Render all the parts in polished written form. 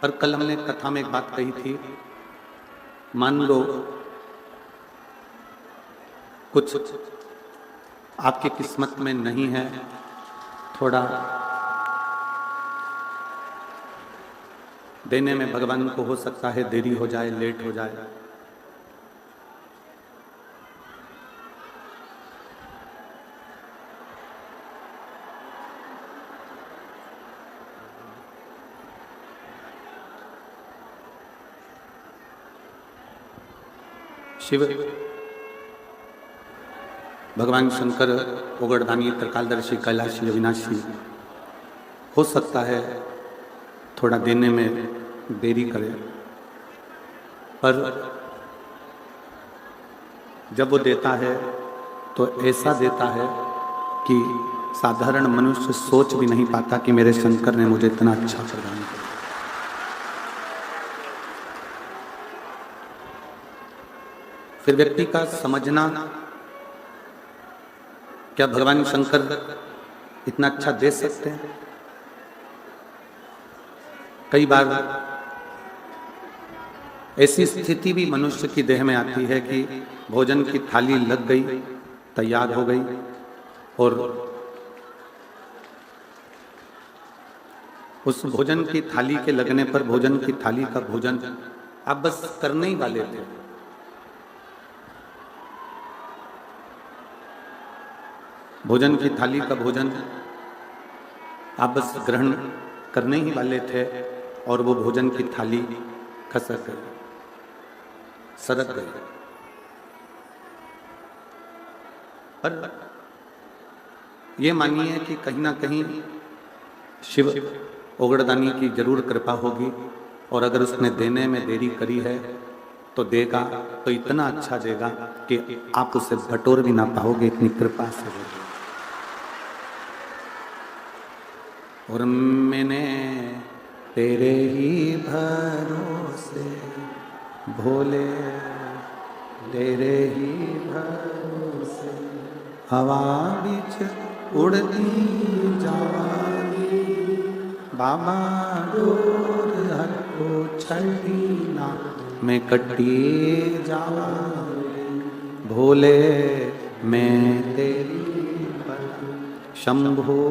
पर कल हमने कथा में एक बात कही थी, मान लो कुछ आपकी किस्मत में नहीं है, थोड़ा देने में भगवान को हो सकता है देरी हो जाए, लेट हो जाए। शिव भगवान शंकर उगड़दानी त्रिकालदर्शी कैलाशी अविनाशी हो सकता है थोड़ा देने में देरी करे, पर जब वो देता है तो ऐसा देता है कि साधारण मनुष्य सोच भी नहीं पाता कि मेरे शंकर ने मुझे इतना अच्छा प्रदान किया। फिर व्यक्ति का समझना, क्या भगवान शंकर इतना अच्छा दे सकते हैं? कई बार ऐसी स्थिति भी मनुष्य की देह में आती है कि भोजन की थाली लग गई, तैयार हो गई, और उस भोजन की थाली के लगने पर भोजन की थाली का भोजन आप बस करने ही वाले थे, भोजन की थाली का भोजन आप बस ग्रहण करने ही वाले थे और वो भोजन की थाली खसक गई, सरक गई। पर ये मानिए कि कहीं ना कहीं शिव उगड़दानी की जरूर कृपा होगी, और अगर उसने देने में देरी करी है तो देगा तो इतना अच्छा देगा कि आप उसे बटोर भी ना पाओगे, इतनी कृपा से देगा। और मैंने तेरे ही भरोसे भोले, तेरे ही भरोसे हवा बीच उड़ती जावानी, बाबा डोर हर को छड़ी ना मैं कटी जावा, भोले मैं तेरी शंभो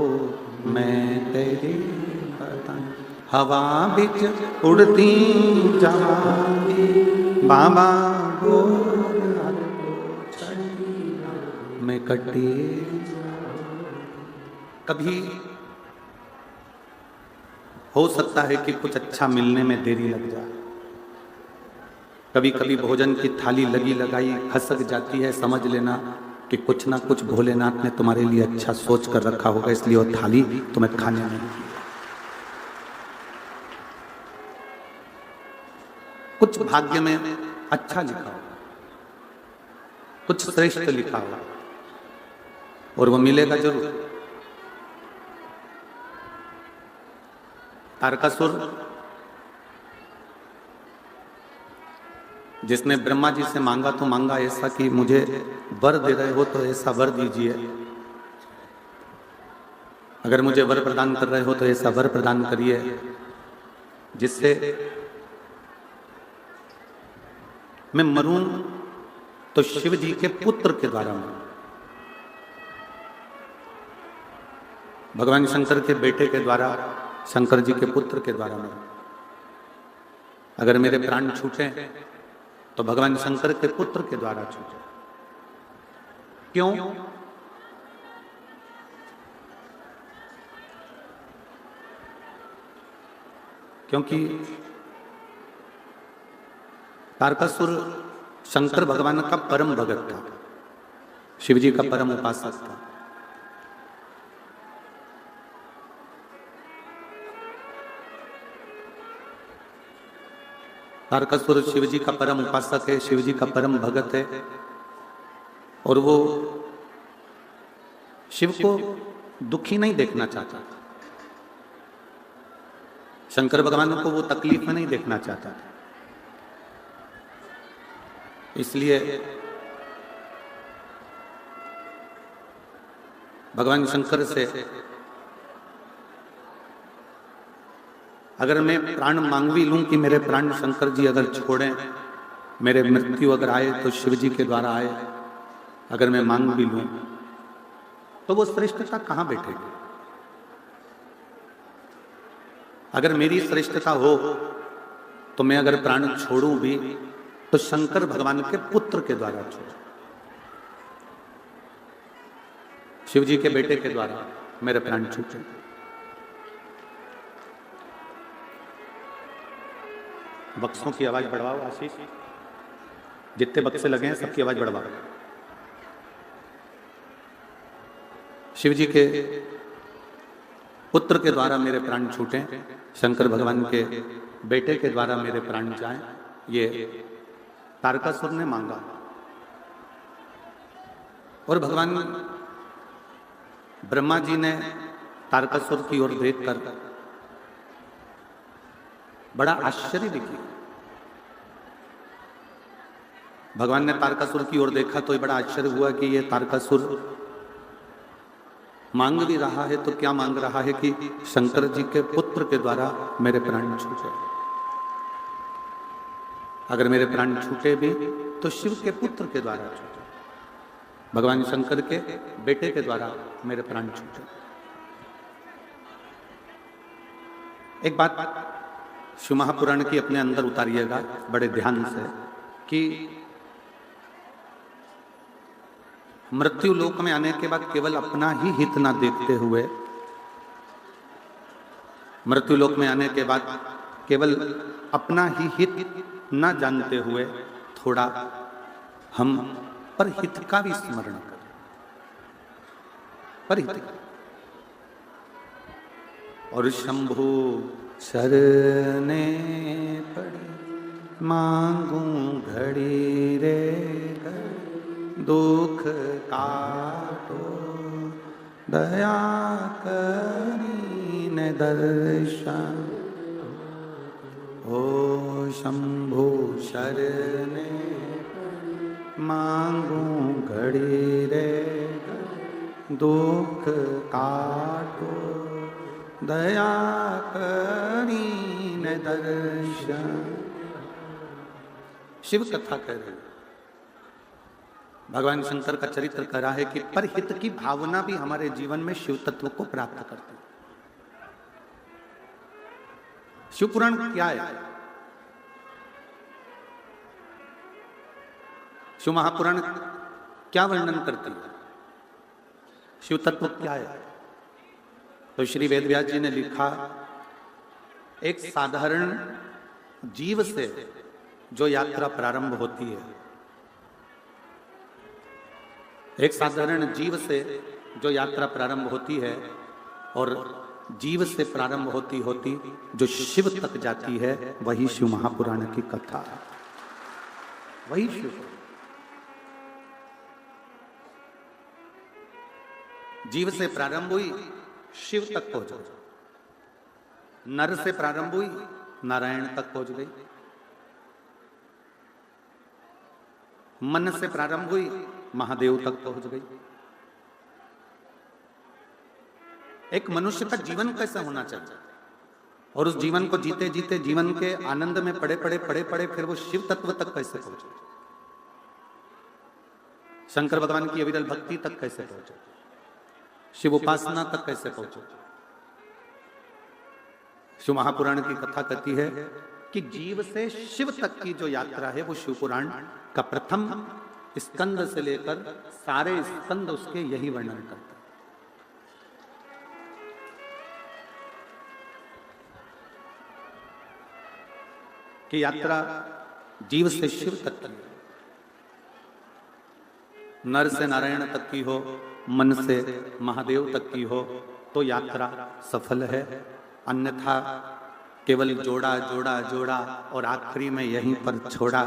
मैं तेरी पतंग, हवा बिच उड़ती जावांगी, बाबा डोर हर को छड़ी ना मैं कटी। कभी हो सकता है कि कुछ अच्छा मिलने में देरी लग जाए, कभी कभी भोजन की थाली लगी लगाई खसक जाती है, समझ लेना कि कुछ ना कुछ भोलेनाथ ने तुम्हारे लिए अच्छा सोच कर रखा होगा, इसलिए वो थाली तुम्हें खाने नहीं दी। कुछ भाग्य में अच्छा लिखा हो, कुछ श्रेष्ठ लिखा हो, और वो मिलेगा जरूर। तारकासुर जिसने ब्रह्मा जी से मांगा तो मांगा ऐसा कि मुझे वर दे रहे हो तो ऐसा वर दीजिए, अगर मुझे वर प्रदान कर रहे हो तो ऐसा वर प्रदान करिए जिससे मैं मरूं तो शिव जी के पुत्र के द्वारा मरूं, भगवान शंकर के बेटे के द्वारा, शंकर जी के पुत्र के द्वारा मरूं। अगर मेरे प्राण छूटे तो भगवान शंकर के पुत्र के द्वारा छूटे। क्यों? क्योंकि तारकासुर शंकर भगवान का परम भगत था, शिव जी का परम उपासक था। तारकासुर शिव जी का परम उपासक है, शिव जी का परम भगत है, और वो शिव को दुखी नहीं देखना चाहता, शंकर भगवान को वो तकलीफ में नहीं देखना चाहता था। इसलिए भगवान शंकर से अगर मैं प्राण मांग भी लूं कि मेरे प्राण शंकर जी अगर छोड़ें, मेरे मृत्यु अगर आए तो शिव जी के द्वारा आए, अगर मैं मांग भी लूं तो वो श्रेष्ठता कहां बैठेगी? अगर मेरी श्रेष्ठता हो तो मैं अगर प्राण छोड़ूं भी तो शंकर भगवान के पुत्र के द्वारा छोड़ूं, शिव जी के बेटे के द्वारा मेरे प्राण छूटे। बक्सों की आवाज बढ़वाओ आशीष, जितने बक्से लगे हैं सबकी आवाज बढ़वाओ। शिव जी के पुत्र के द्वारा मेरे प्राण छूटे, शंकर भगवान के बेटे के द्वारा मेरे प्राण जाएं, ये तारकासुर ने मांगा। और भगवान ब्रह्मा जी ने तारकासुर की ओर देखकर बड़ा आश्चर्य भी किया। भगवान ने तारकासुर की ओर देखा तो बड़ा आश्चर्य हुआ कि ये तारकासुर मांग भी रहा है, तो क्या मांग रहा है कि शंकर जी के पुत्र के द्वारा मेरे प्राण छूटे। अगर मेरे प्राण छूटे भी तो शिव के पुत्र के द्वारा छूटे, भगवान शंकर के बेटे के द्वारा मेरे प्राण छूटे। एक बात शिव महापुराण की अपने अंदर उतारिएगा बड़े ध्यान से कि मृत्यु लोक में आने के बाद केवल अपना ही हित ना देखते हुए, मृत्यु लोक में आने के बाद केवल अपना ही हित ना जानते हुए थोड़ा हम परहित का भी स्मरण करें। परहित और शंभु शरणे पड़ी मांगू घड़ी रे घड़ी, दुख काटो दया करी न दर्शन। ओ शंभु शरणे मांगू घड़ी रे घड़ी, दुख काटो दया करी न दर्शन। शिव कथा कह रहे, भगवान शंकर का चरित्र कह रहा है कि परहित की भावना भी हमारे जीवन में शिव तत्व को प्राप्त करती है। शिव पुराण क्या है? शिव महापुराण क्या वर्णन करती है? शिव तत्व क्या है? तो श्री वेदव्यास जी ने लिखा, एक साधारण जीव से जो यात्रा प्रारंभ होती है, एक साधारण जीव से जो यात्रा प्रारंभ होती है और जीव से प्रारंभ होती होती जो शिव तक जाती है, वही शिव महापुराण की कथा है। वही शिव जीव से प्रारंभ हुई, शिव तक पहुंच गई। नर से प्रारंभ हुई, नारायण तक पहुंच गई। मन से प्रारंभ हुई, महादेव तक पहुंच गई। एक मनुष्य का जीवन कैसा होना चाहिए और उस जीवन को जीते जीते जीवन के आनंद में पड़े पड़े फिर वो शिव तत्व तक कैसे पहुंचे, शंकर भगवान की अविरल भक्ति तक कैसे पहुंचे, शिव उपासना तक कैसे पहुंचे। शिव महापुराण की कथा कहती है कि जीव से शिव तक की जो यात्रा है वो शिव पुराण का प्रथम स्कंद से लेकर सारे स्कंद उसके यही वर्णन करते हैं। कि यात्रा जीव से शिव तक की, नर से नारायण तक की हो, मन से महादेव तक की हो तो यात्रा सफल है। अन्यथा केवल जोड़ा जोड़ा जोड़ा और आखिरी में यहीं पर छोड़ा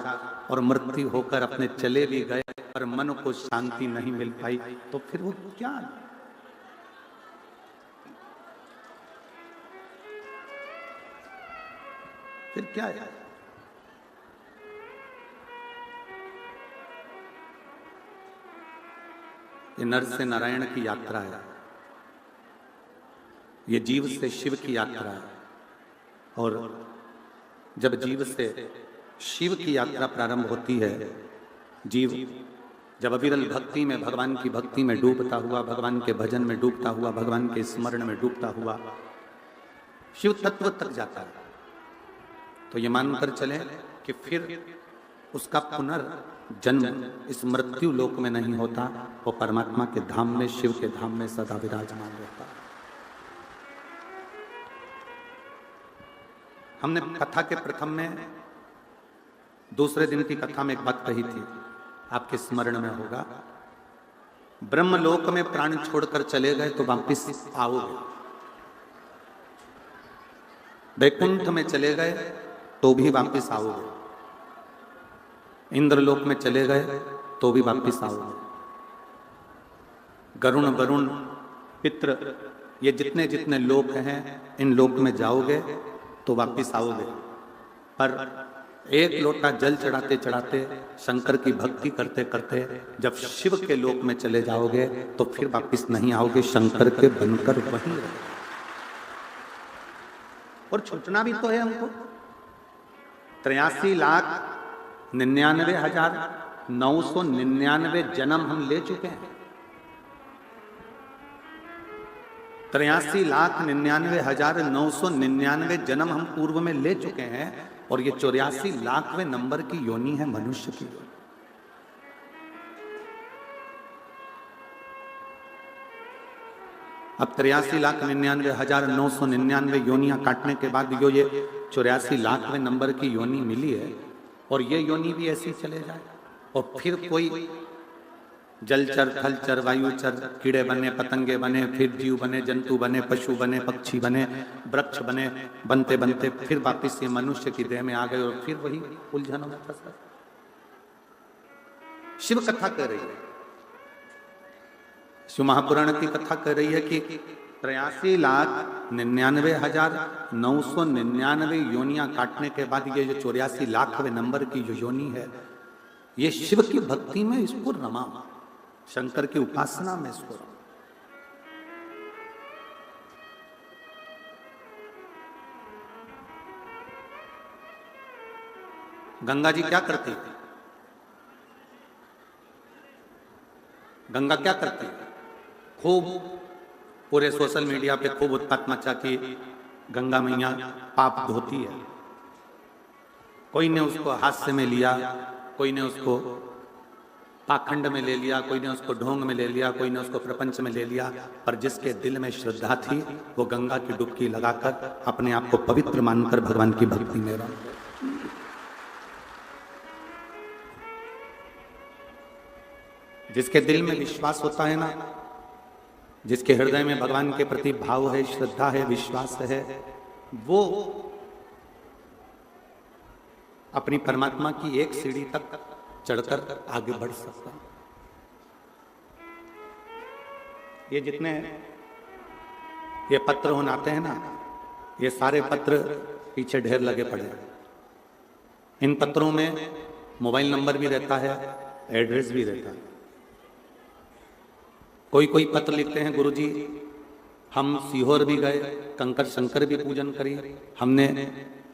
और मृत्यु होकर अपने चले भी गए पर मन को शांति नहीं मिल पाई, तो फिर वो क्या? फिर क्या है? ये नर से नारायण की यात्रा है, ये जीव से शिव की यात्रा है। और जब जीव से शिव की यात्रा प्रारंभ होती है, जीव जब अविरल भक्ति में, भगवान की भक्ति में डूबता हुआ, भगवान के भजन में डूबता हुआ, भगवान के स्मरण में डूबता हुआ शिव तत्व तक जाता है, तो ये मानकर चले कि फिर उसका पुनर्जन्म इस मृत्यु लोक में नहीं होता, वो परमात्मा के धाम में, शिव के धाम में सदा विराजमान रहता है। हमने कथा के प्रथम में, दूसरे दिन की कथा में एक बात कही थी, आपके स्मरण में होगा, ब्रह्मलोक में प्राण छोड़कर चले गए तो वापिस आओगे, वैकुंठ में चले गए तो भी वापिस आओगे, इंद्रलोक में चले गए तो भी वापिस आओगे, गरुण वरुण पितृ ये जितने जितने लोक हैं, इन लोक में जाओगे तो वापिस आओगे। पर एक लोटा जल चढ़ाते चढ़ाते, शंकर की भक्ति करते करते जब शिव के लोक में चले जाओगे तो फिर वापिस नहीं आओगे, शंकर के बनकर वहीं रहोगे। और छूटना भी तो है हमको। 83,99,999 जन्म हम ले चुके हैं। 83,99,999 जन्म हम पूर्व में ले चुके हैं, और ये 84 लाखवें नंबर की योनि है मनुष्य की। अब 83,99,999 योनियां काटने के बाद जो ये 84 लाखवें नंबर की योनि मिली है, और ये योनि भी ऐसी चले जाए, और फिर कोई जलचर, थलचर, वायुचर, कीड़े बने, पतंगे बने, फिर जीव बने, जंतु बने, पशु बने, पक्षी बने, वृक्ष बने, बनते बनते फिर वापिस ये मनुष्य की देह में आ गए, और फिर वही उलझनों में फंस गए। शिव कथा कह रही है, शिव महापुराण की कथा कह रही है कि 83,99,999 योनियां काटने के बाद ये जो 84 लाखवें नंबर की जो योनि है, ये शिव की भक्ति में इसको रमा, शंकर की उपासना में इसको रमा। गंगा जी क्या करती है? गंगा क्या करती है? खूब पूरे सोशल मीडिया पे खूब उत्पात मचा कि गंगा मैया पाप धोती है। कोई ने उसको हास्य में लिया, कोई ने उसको पाखंड में ले लिया, कोई ने उसको ढोंग में ले लिया, कोई ने उसको प्रपंच में ले लिया, पर जिसके दिल में श्रद्धा थी वो गंगा की डुबकी लगाकर अपने आप को पवित्र मानकर भगवान की भक्ति में रहा। जिसके दिल में विश्वास होता है ना, जिसके हृदय में भगवान के प्रति भाव है, श्रद्धा है, विश्वास है, वो अपनी परमात्मा की एक सीढ़ी तक चढ़कर आगे बढ़ सकता है। ये जितने ये पत्र होनाते हैं ना, ये सारे पत्र पीछे ढेर लगे पड़े हैं। इन पत्रों में मोबाइल नंबर भी रहता है, एड्रेस भी रहता है। कोई कोई पत्र लिखते हैं, गुरुजी हम सीहोर भी गए, कंकर शंकर भी पूजन करी, हमने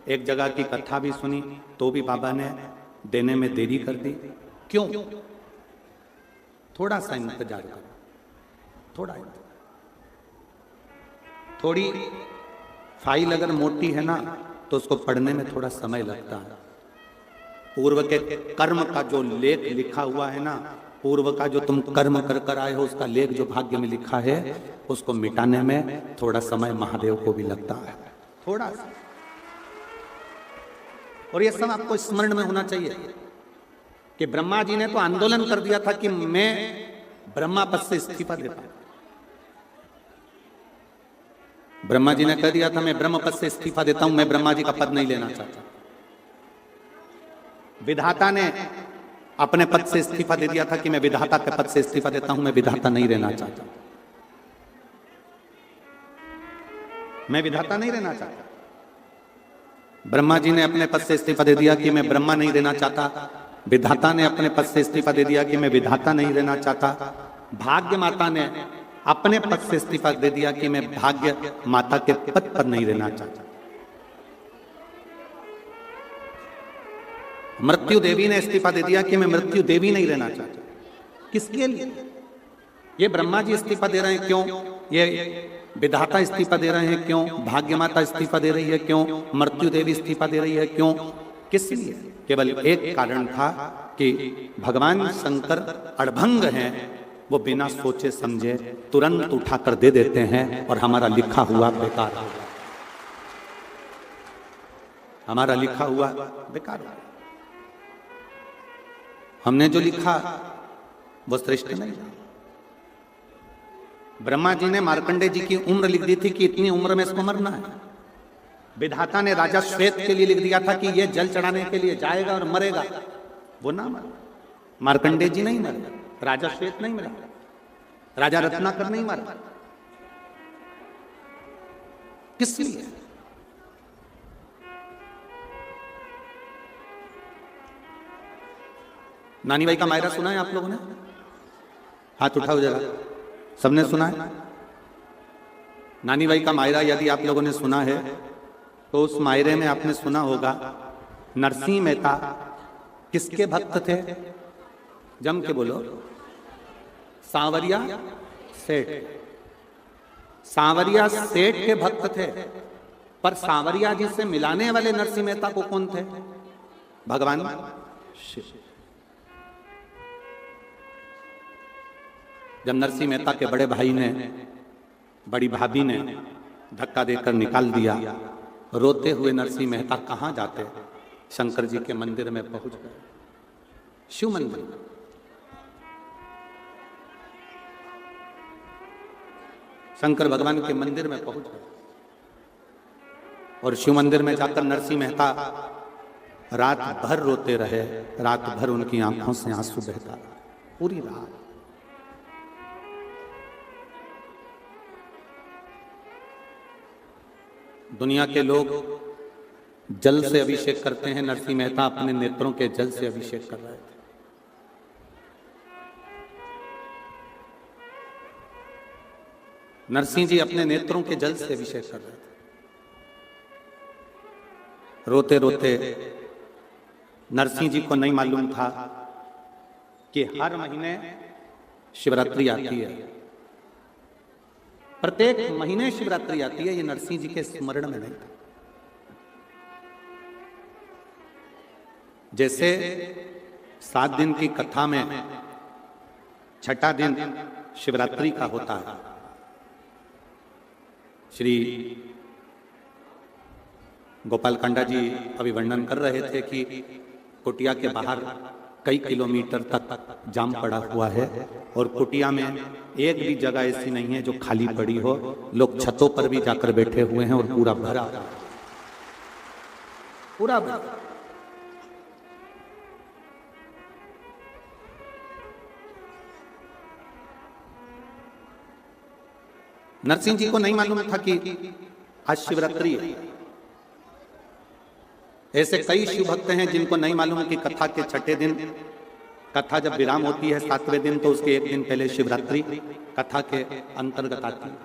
एक जगह की कथा भी सुनी, तो भी बाबा ने देने में देरी कर दी। क्यों? थोड़ा सा इंतजार करो, थोड़ा इंतजार। थोड़ी फाइल अगर मोटी है ना तो उसको पढ़ने में थोड़ा समय लगता है। पूर्व के कर्म का जो लेख लिखा हुआ है ना, पूर्व का जो तुम कर्म कर कर आए हो उसका लेख जो भाग्य में लिखा है, उसको मिटाने में थोड़ा समय महादेव को भी लगता है, थोड़ा सा। और ये सब आपको स्मरण में होना चाहिए कि ब्रह्मा जी ने तो आंदोलन कर दिया था कि मैं ब्रह्मा पद से इस्तीफा देता हूं। ब्रह्मा जी ने कह दिया था मैं ब्रह्म पद से इस्तीफा देता हूं, मैं ब्रह्मा जी का पद नहीं लेना चाहता। विधाता ने अपने पद से इस्तीफा दे दिया था कि मैं विधाता के पद से इस्तीफा देता हूं, मैं विधाता नहीं रहना चाहता, मैं विधाता नहीं रहना चाहता। ब्रह्मा जी ने अपने पद से इस्तीफा दे दिया कि मैं ब्रह्मा नहीं रहना चाहता। विधाता ने अपने पद से इस्तीफा दे दिया कि मैं विधाता नहीं रहना चाहता। भाग्य माता ने अपने पद से इस्तीफा दे दिया कि मैं भाग्य माता के पद पर नहीं रहना चाहता। मृत्यु देवी ने इस्तीफा दे दिया कि मैं मृत्यु देवी नहीं रहना चाहता। किसके लिए? ये ब्रह्मा जी इस्तीफा दे रहे हैं क्यों? ये विधाता इस्तीफा दे रहे हैं क्यों? भाग्य माता इस्तीफा दे रही है क्यों? मृत्यु देवी इस्तीफा दे रही है क्यों? किस लिए? केवल एक कारण था कि भगवान शंकर अड़भंग हैं, वो बिना सोचे समझे तुरंत उठाकर दे देते हैं और हमारा लिखा हुआ बेकार हो गया। हमारा लिखा हुआ बेकार हो गया। हमने जो लिखा वो श्रेष्ठ नहीं। ब्रह्मा जी ने मार्कंडे जी की उम्र लिख दी थी कि इतनी उम्र में इसको मरना है। विधाता ने राजा श्वेत के लिए लिख दिया था कि ये जल चढ़ाने के लिए जाएगा और मरेगा, वो ना मर। मार्कंडे जी नहीं मरे, राजा श्वेत नहीं मरा, राजा रत्नाकर नहीं मरा। किस लिए? नानी बाई का मायरा सुना है आप लोगों ने? हाथ उठाओ जरा, सबने सुना है? नानी बाई का मायरा यदि आप लोगों ने सुना है तो उस मायरे में आपने सुना होगा नरसिंह मेहता किसके भक्त थे? जम के बोलो। सांवरिया सेठ। सांवरिया सेठ के भक्त थे, पर सांवरिया जी से मिलाने वाले नरसिंह मेहता को कौन थे? भगवान शिव। जब नरसिंह मेहता के बड़े भाई ने, बड़ी भाभी ने धक्का देकर निकाल दिया, रोते हुए नरसिंह मेहता कहां जाते? शंकर जी के मंदिर में पहुंच गए, शिव मंदिर। शंकर भगवान के मंदिर में पहुंच गए और शिव मंदिर में जाकर नरसिंह मेहता रात भर रोते रहे। रात भर उनकी आंखों से आंसू बहता रहा, पूरी रात। दुनिया के लोग जल से अभिषेक करते हैं, नरसिंह मेहता अपने नेत्रों के जल से अभिषेक कर रहे थे। नरसिंह जी अपने नेत्रों के जल से अभिषेक कर रहे थे। रोते रोते नरसिंह जी को नहीं मालूम था कि हर महीने शिवरात्रि आती है, प्रत्येक महीने शिवरात्रि आती है। ये नरसिंह जी के स्मरण में नहीं था। जैसे 7 दिन की कथा में छठा दिन शिवरात्रि का होता है। श्री गोपाल कांडा जी अभी वर्णन कर रहे थे कि कुटिया के बाहर कई किलोमीटर तक जाम पड़ा हुआ है और कुटिया में एक भी जगह ऐसी नहीं है जो खाली पड़ी हो। लोग छतों पर भी जाकर बैठे हुए हैं और पूरा भरा, पूरा भरा। नरसिंह जी को नहीं मालूम था कि आज शिवरात्रि है। ऐसे कई शिव भक्त हैं जिनको नहीं मालूम कि कथा के छठे दिन, कथा जब विराम होती है 7वें दिन, तो उसके एक दिन पहले शिवरात्रि कथा के अंतर्गत आती है।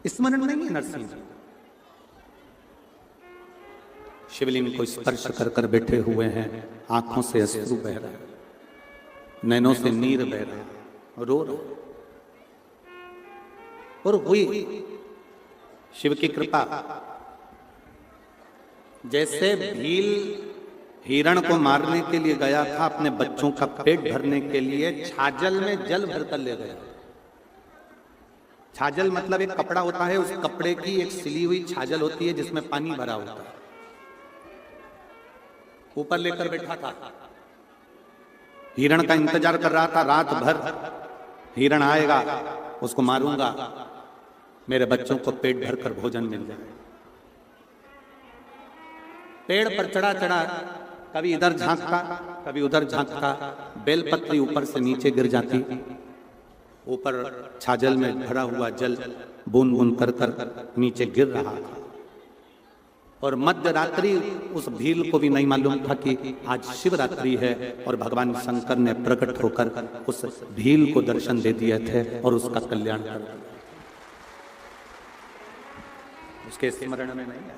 स्मरण नहीं है नरसिंह जी। शिवलिंग को स्पर्श कर कर बैठे हुए हैं, आंखों से अश्रु बह रहे हैं, नैनों से नीर बह रहे हैं, रो रहे। और हुई शिव की कृपा। जैसे भील हिरण को मारने के लिए गया था, अपने बच्चों का पेट भरने के लिए छाजल में जल भरकर ले गया। छाजल मतलब एक कपड़ा होता है, उस कपड़े की एक सिली हुई छाजल होती है जिसमें पानी भरा होता है। ऊपर लेकर बैठा था, हिरण का इंतजार कर रहा था रात भर। हिरण आएगा, उसको मारूंगा, मेरे बच्चों को पेट भरकर भोजन मिल जाए। पेड़ पर चढ़ा चढ़ा कभी इधर झांकता, कभी उधर झांकता, बेलपत्री ऊपर से नीचे गिर जाती। ऊपर छाजल में भरा हुआ जल बूंद बूंद कर कर नीचे गिर रहा था। और मध्य रात्रि उस भील को भी नहीं मालूम था कि आज शिवरात्रि है, और भगवान शंकर ने प्रकट होकर उस भील को दर्शन दे दिए थे और उसका कल्याण कर दिया। उसके स्मरण में नहीं आया।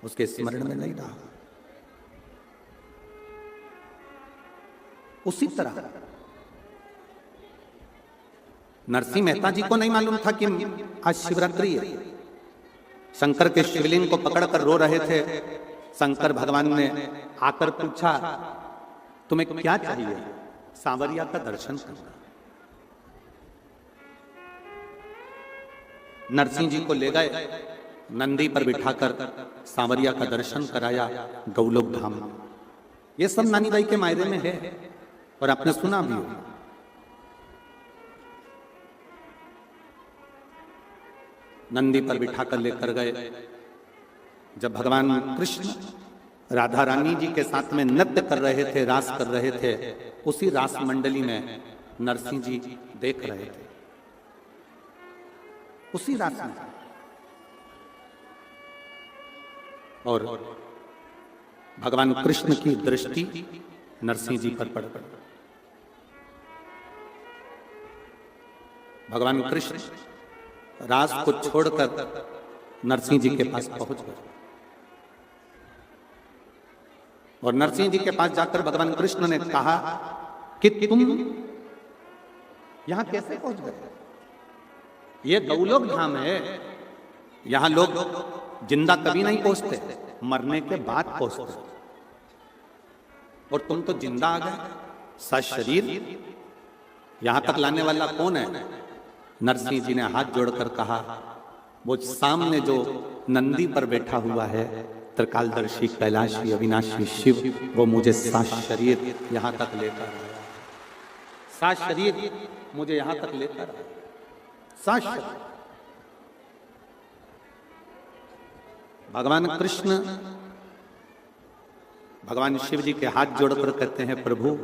उसके स्मरण में नहीं रहा। उसी तरह नरसिंह मेहता जी को नहीं मालूम था कि आज शिवरात्रि है। शंकर के शिवलिंग को पकड़कर रो रहे थे। शंकर भगवान ने आकर पूछा, तुम्हें क्या चाहिए? सांवरिया का दर्शन करना। नरसिंह जी को ले गए, नंदी पर बिठाकर सांवरिया का दर्शन कराया गौलोक धाम। ये सब नानी बाई के मायरे में है और आपने सुना भी हो। नंदी पर बिठाकर लेकर गए। जब भगवान कृष्ण राधा रानी जी के साथ में नृत्य कर रहे थे, रास कर रहे थे, उसी रास मंडली में नरसिंह जी देख रहे थे। उसी रास में और भगवान कृष्ण की दृष्टि नरसिंह जी पर पड़ गई। भगवान कृष्ण रास को छोड़कर नरसिंह जी के पास पहुंच गए और नरसिंह जी के पास जाकर भगवान कृष्ण ने कहा कि तुम यहां कैसे पहुंच गए? ये गौलोक धाम है, यहां लोग जिंदा कभी नहीं पहुंचते, मरने के बाद पहुंचते, और तुम तो जिंदा आ गए सशरीर। यहां तक लाने वाला कौन है? नरसिंह जी ने हाथ जोड़कर कहा, वो सामने जो नंदी पर बैठा हुआ है, त्रिकालदर्शी कैलाशी अविनाशी शिव, वो मुझे सशरीर यहां तक लेकर आया। सशरीर मुझे यहां तक लेकर आया। सशरीर भगवान कृष्ण भगवान शिव जी के हाथ जोड़कर कहते हैं, प्रभु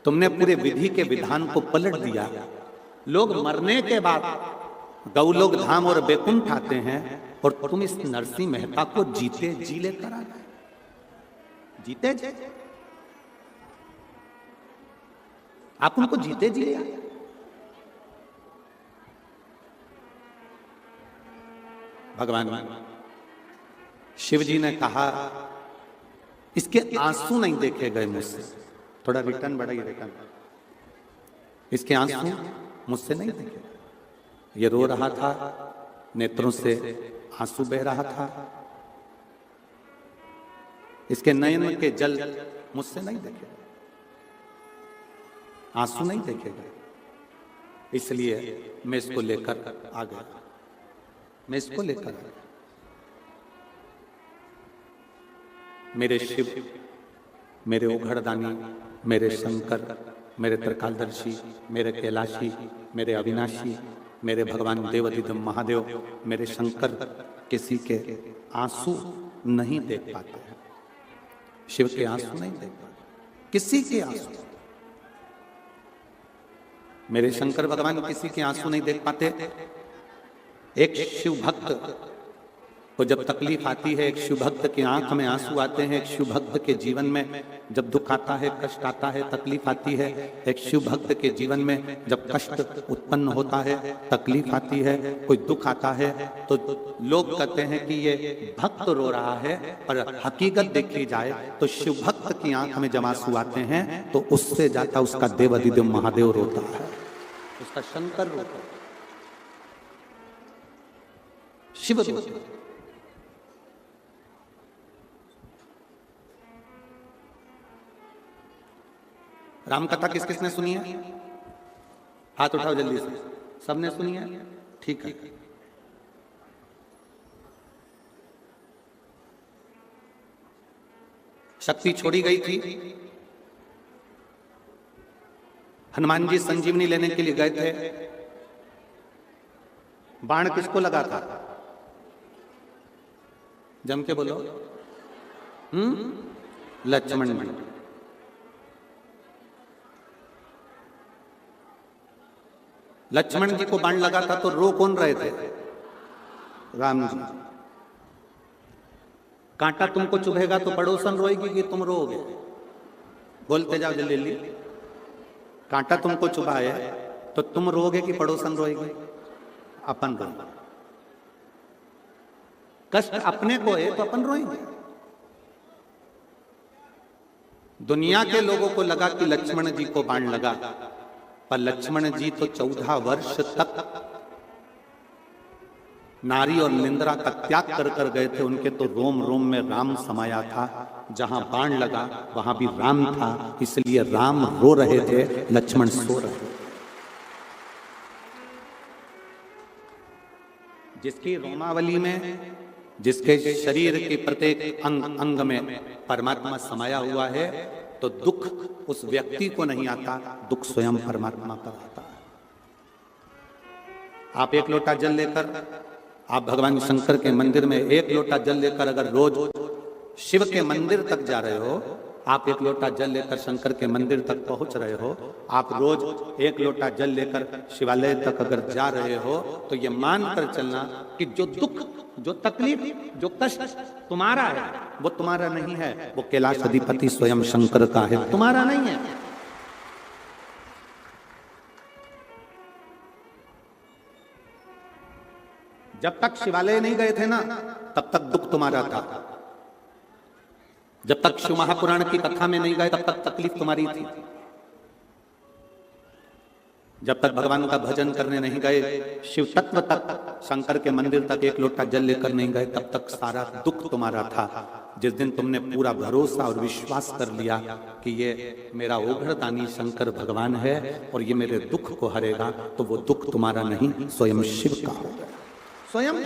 तुमने पूरे विधि के विधान को पलट दिया। लोग मरने के बाद गौलोक धाम और बैकुंठ आते हैं और तुम इस नरसिंह मेहता को जीते जी लेकर आ गए। जीते जी आप उनको जीते जी ले आए। भगवान शिव जी ने कहा, इसके आंसू नहीं देखे गए मुझसे। थोड़ा रिटर्न बढ़ाइए, रिटर्न। इसके आंसू मुझसे नहीं देखे। ये रो रहा था, नेत्रों से आंसू बह रहा था। इसके नयन के जल मुझसे नहीं देखे गए, आंसू नहीं देखे गए। इसलिए मैं इसको लेकर आ गया। मैं इसको लेकर आ गया। मेरे शिव, मेरे ओघड़दानी, मेरे शंकर, मेरे त्रिकालदर्शी, मेरे कैलाशी, मेरे अविनाशी, मेरे भगवान देवाधिदेव महादेव, मेरे शंकर किसी के आंसू नहीं देख पाते हैं। शिव के आंसू नहीं देख पाते, किसी के आंसू। मेरे शंकर भगवान किसी के आंसू नहीं देख पाते। एक शिव भक्त को जब तकलीफ आती है, एक शिव भक्त की आंख में आंसू आते हैं, एक शिव भक्त के जीवन में जब दुख आता है, कष्ट आता है, तकलीफ आती है, एक शिव भक्त के जीवन में जब कष्ट उत्पन्न होता है, तकलीफ आती है, कोई दुख आता है, तो लोग कहते हैं कि ये भक्त रो रहा है। और हकीकत देखी जाए तो शिव भक्त की आंख में जब आंसू आते हैं तो उससे ज्यादा उसका देवाधिदेव महादेव रोता है, उसका शंकर रोता है, शिव रोता है। राम कथा किस किसने सुनी है? हाथ उठाओ जल्दी से। सबने सुनी है? ठीक है। शक्ति छोड़ी गई थी। हनुमान जी संजीवनी लेने के लिए गए थे। बाण किसको लगा था? जम के बोलो। लक्ष्मण जी। लक्ष्मण जी को बाण लगा था तो रो कौन रहे थे? राम जी। कांटा तुमको चुभेगा तो पड़ोसन रोएगी कि तुम रोओगे? बोलते जाओ जल्दी जल्दी। कांटा तुमको चुभा है तो तुम रोओगे कि पड़ोसन रोएगी? अपन रोएगा। कष्ट अपने को है तो अपन रोएंगे। दुनिया के लोगों को लगा कि लक्ष्मण जी को बाण लगा, पर लक्ष्मण जी तो 14 वर्ष तक नारी और निंद्रा का त्याग कर कर गए थे। उनके तो रोम रोम में राम समाया था। जहां बाण लगा वहां भी राम था, इसलिए राम रो रहे थे, लक्ष्मण सो रहे थे। जिसकी रोमावली में, जिसके शरीर के प्रत्येक अंग अंग में परमात्मा समाया हुआ है, तो दुख उस व्यक्ति को नहीं आता, दुख स्वयं परमात्मा का आता। आप एक लोटा जल लेकर, आप भगवान शंकर के मंदिर में एक लोटा जल लेकर अगर रोज शिव के मंदिर तक जा रहे हो, आप एक लोटा जल लेकर शंकर के मंदिर तक पहुंच रहे हो, आप रोज एक लोटा जल लेकर शिवालय तक अगर जा रहे हो, तो ये मान कर चलना कि जो दुख, जो तकलीफ, जो कष्ट तुम्हारा है वो तुम्हारा नहीं है, वो कैलाश अधिपति स्वयं शंकर का है, तुम्हारा नहीं है। जब तक शिवालय नहीं गए थे ना, तब तक दुख तुम्हारा था। जब तक शिव महापुराण की कथा में नहीं गए, तब तक तकलीफ तुम्हारी थी। जब तक भगवान का भजन करने नहीं गए, शिव तत्व तक, शंकर के मंदिर तक एक लोटा जल लेकर नहीं गए, तब तक सारा दुख तुम्हारा था। जिस दिन तुमने पूरा भरोसा और विश्वास कर लिया कि ये मेरा ओघड़दानी शंकर भगवान है और ये मेरे दुख को हरेगा, तो वो दुख तुम्हारा नहीं, स्वयं शिव का होगा, स्वयं।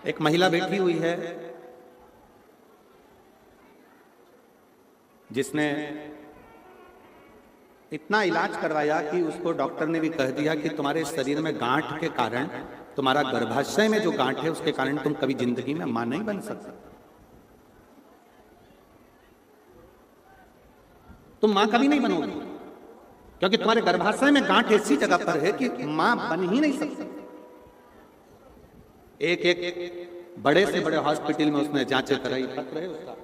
एक महिला बैठी हुई है जिसने इतना इलाज करवाया कि उसको डॉक्टर ने भी कह दिया कि तुम्हारे शरीर में गांठ के कारण, तुम्हारा गर्भाशय में जो गांठ है उसके कारण तुम कभी जिंदगी में मां नहीं बन सकते, तुम मां कभी नहीं बनोगी, क्योंकि तुम्हारे गर्भाशय में गांठ ऐसी जगह पर है कि मां बन ही नहीं सकती। एक एक बड़े से बड़े हॉस्पिटल में उसने जांचें कराई, पत्र है उसका।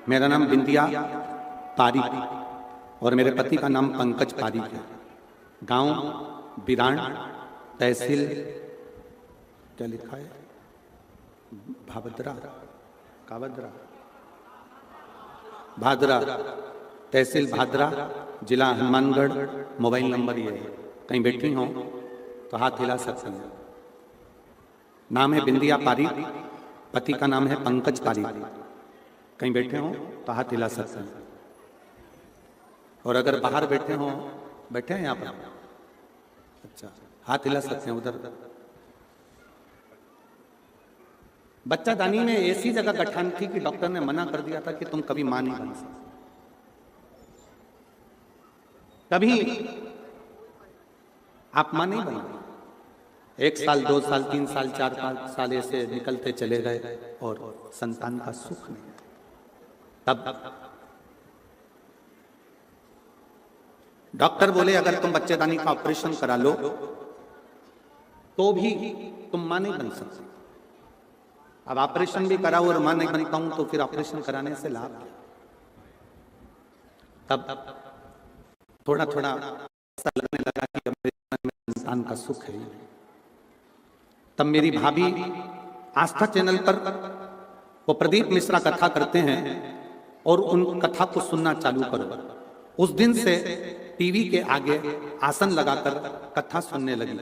मेरा नाम बिंदिया पारीक और मेरे पति का नाम पंकज पारीक है। गांव बिरान, तहसील क्या लिखा है, भादरा, कावद्रा, भादरा, तहसील भादरा, जिला हनुमानगढ़। मोबाइल नंबर ये है, कहीं बैठी हो तो हाथ हिला सकते हैं। नाम है बिंदिया पारीक, पति का नाम है पंकज पारीक। कहीं बैठे हो तो हाथ हिला सकते हैं, और अगर बाहर बैठे हो, बैठे हैं यहाँ पर, अच्छा, हाथ हिला सकते हैं उधर। बच्चा दानी में ऐसी जगह गठान थी कि डॉक्टर ने मना कर दिया था कि तुम कभी मां नहीं बन सकते, कभी आप मां नहीं बने। 1 साल, 2 साल, 3 साल, 4 साल ऐसे निकलते चले गए और संतान का सुख नहीं। तब डॉक्टर बोले अगर तुम बच्चेदानी का ऑपरेशन करा लो तो भी तुम मां नहीं बन सकते। अब ऑपरेशन भी कराओ और मां नहीं बनता हूं तो फिर ऑपरेशन कराने से लाभ है। तब थोड़ा थोड़ा ऐसा लगने लगा कि मेरे जीवन में संतान का सुख है। तब मेरी भाभी आस्था चैनल पर वो प्रदीप मिश्रा कथा करते हैं और उन कथा को सुनना चालू करो। उस दिन से टीवी के आगे आसन लगाकर कथा सुनने लगी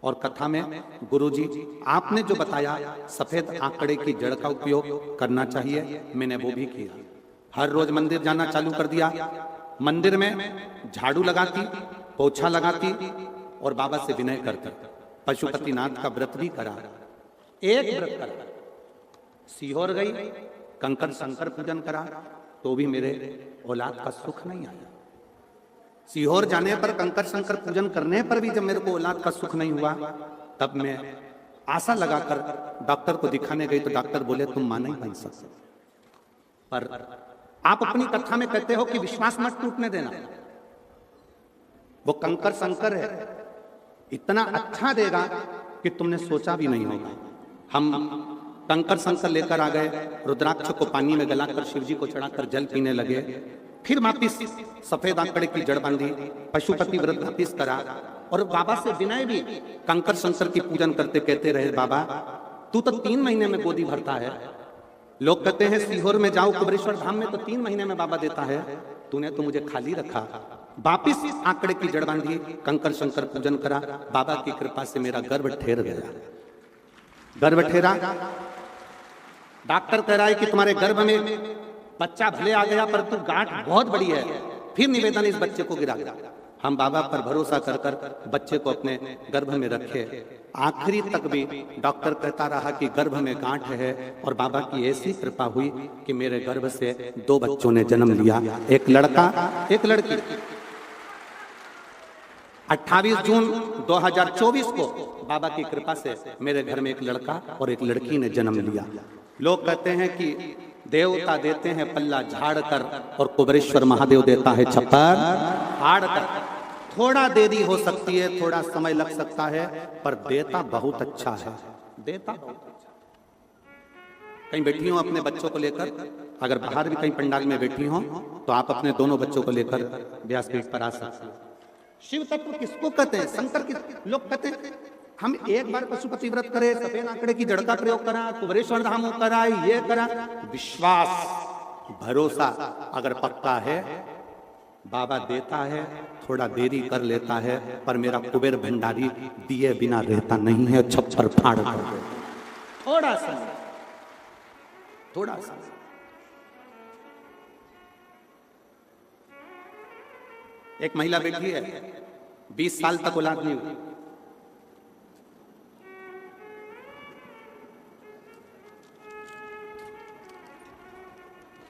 और कथा में गुरुजी आपने जो बताया सफेद आंकड़े की जड़ का उपयोग करना चाहिए, मैंने वो भी किया। हर रोज मंदिर जाना चालू कर दिया। मंदिर में झाड़ू लगाती, पोछा लगाती और बाबा से विनय करती। पशुपतिनाथ का व्रत भी करा, एक व्रत करा। सीहोर गई, कंकर शंकर पूजन करा तो भी मेरे औलाद का सुख नहीं आया। सीहोर जाने पर, कंकर शंकर पूजन करने पर भी जब मेरे को औलाद का सुख नहीं हुआ, तब मैं आशा लगाकर डॉक्टर को दिखाने गई तो डॉक्टर बोले तुम मां नहीं बन सकते। पर आप अपनी कथा में कहते हो कि विश्वास मत टूटने देना। वो कंकर शंकर है, इतना अच्छा देगा कि तुमने सोचा भी नहीं होगा। हम कंकर शंकर लेकर आ गए, रुद्राक्ष को पानी में गलाकर शिव जी को चढ़ाकर जल पीने लगे। फिर वापिस सफेद आंकड़े की जड़ बांधी, पशुपति व्रत वापिस करा और बाबा से विनय भी कंकर शंकर की पूजन करते कहते रहे, बाबा तू तो 3 महीने में गोदी भरता है। लोग कहते हैं सीहोर में जाओ कुबरेश्वर धाम में तो 3 महीने में बाबा देता है, तूने तो मुझे खाली रखा। वापिस आंकड़े की जड़ बांधी, कंकर शंकर पूजन करा, बाबा की कृपा से मेरा गर्भ ठहर गया। गर्भ ठहरा, डॉक्टर कह रहा है कि तुम्हारे गर्भ में बच्चा भले आ गया पर तू गांठ बहुत बड़ी है। फिर निवेदन इस बच्चे को गिरा। हम बाबा पर भरोसा कर कर बच्चे को अपने गर्भ में रखे। आखिरी तक भी डॉक्टर कहता रहा कि गर्भ में गांठ है और बाबा की ऐसी कृपा हुई कि मेरे गर्भ से 2 बच्चों ने जन्म लिया, एक लड़का एक लड़की। 28 जून 2024 को बाबा की कृपा से मेरे घर में एक लड़का और एक लड़की ने जन्म लिया। लोग कहते हैं कि देवता देते हैं पल्ला झाड़ कर और कुबरेश्वर महादेव देता है छप्पर फाड़ कर। थोड़ा देरी हो सकती है, थोड़ा समय लग सकता है, पर देता बहुत अच्छा है। देता बहुत अच्छा। कहीं बैठी हो अपने बच्चों को लेकर, अगर बाहर भी कहीं पंडाल में बैठी हो तो आप अपने दोनों बच्चों को लेकर व्यासपीठ पर आ सकते हैं। शिव तत्व किसको कहते हैं? शंकर की। लोग कहते हैं हम एक बार पशुपति व्रत करे, सफेद आंकड़े की जड़ का प्रयोग करा, कुबरेश्वर धाम करा, ये करा। विश्वास भरोसा अगर पक्का है, बाबा देता है, थोड़ा देरी कर लेता है, पर मेरा कुबेर भंडारी दिए बिना रहता नहीं है, छप्पर फाड़ कर दे। थोड़ा सा एक महिला बैठी है, 20 साल तक औलाद नहीं हुई।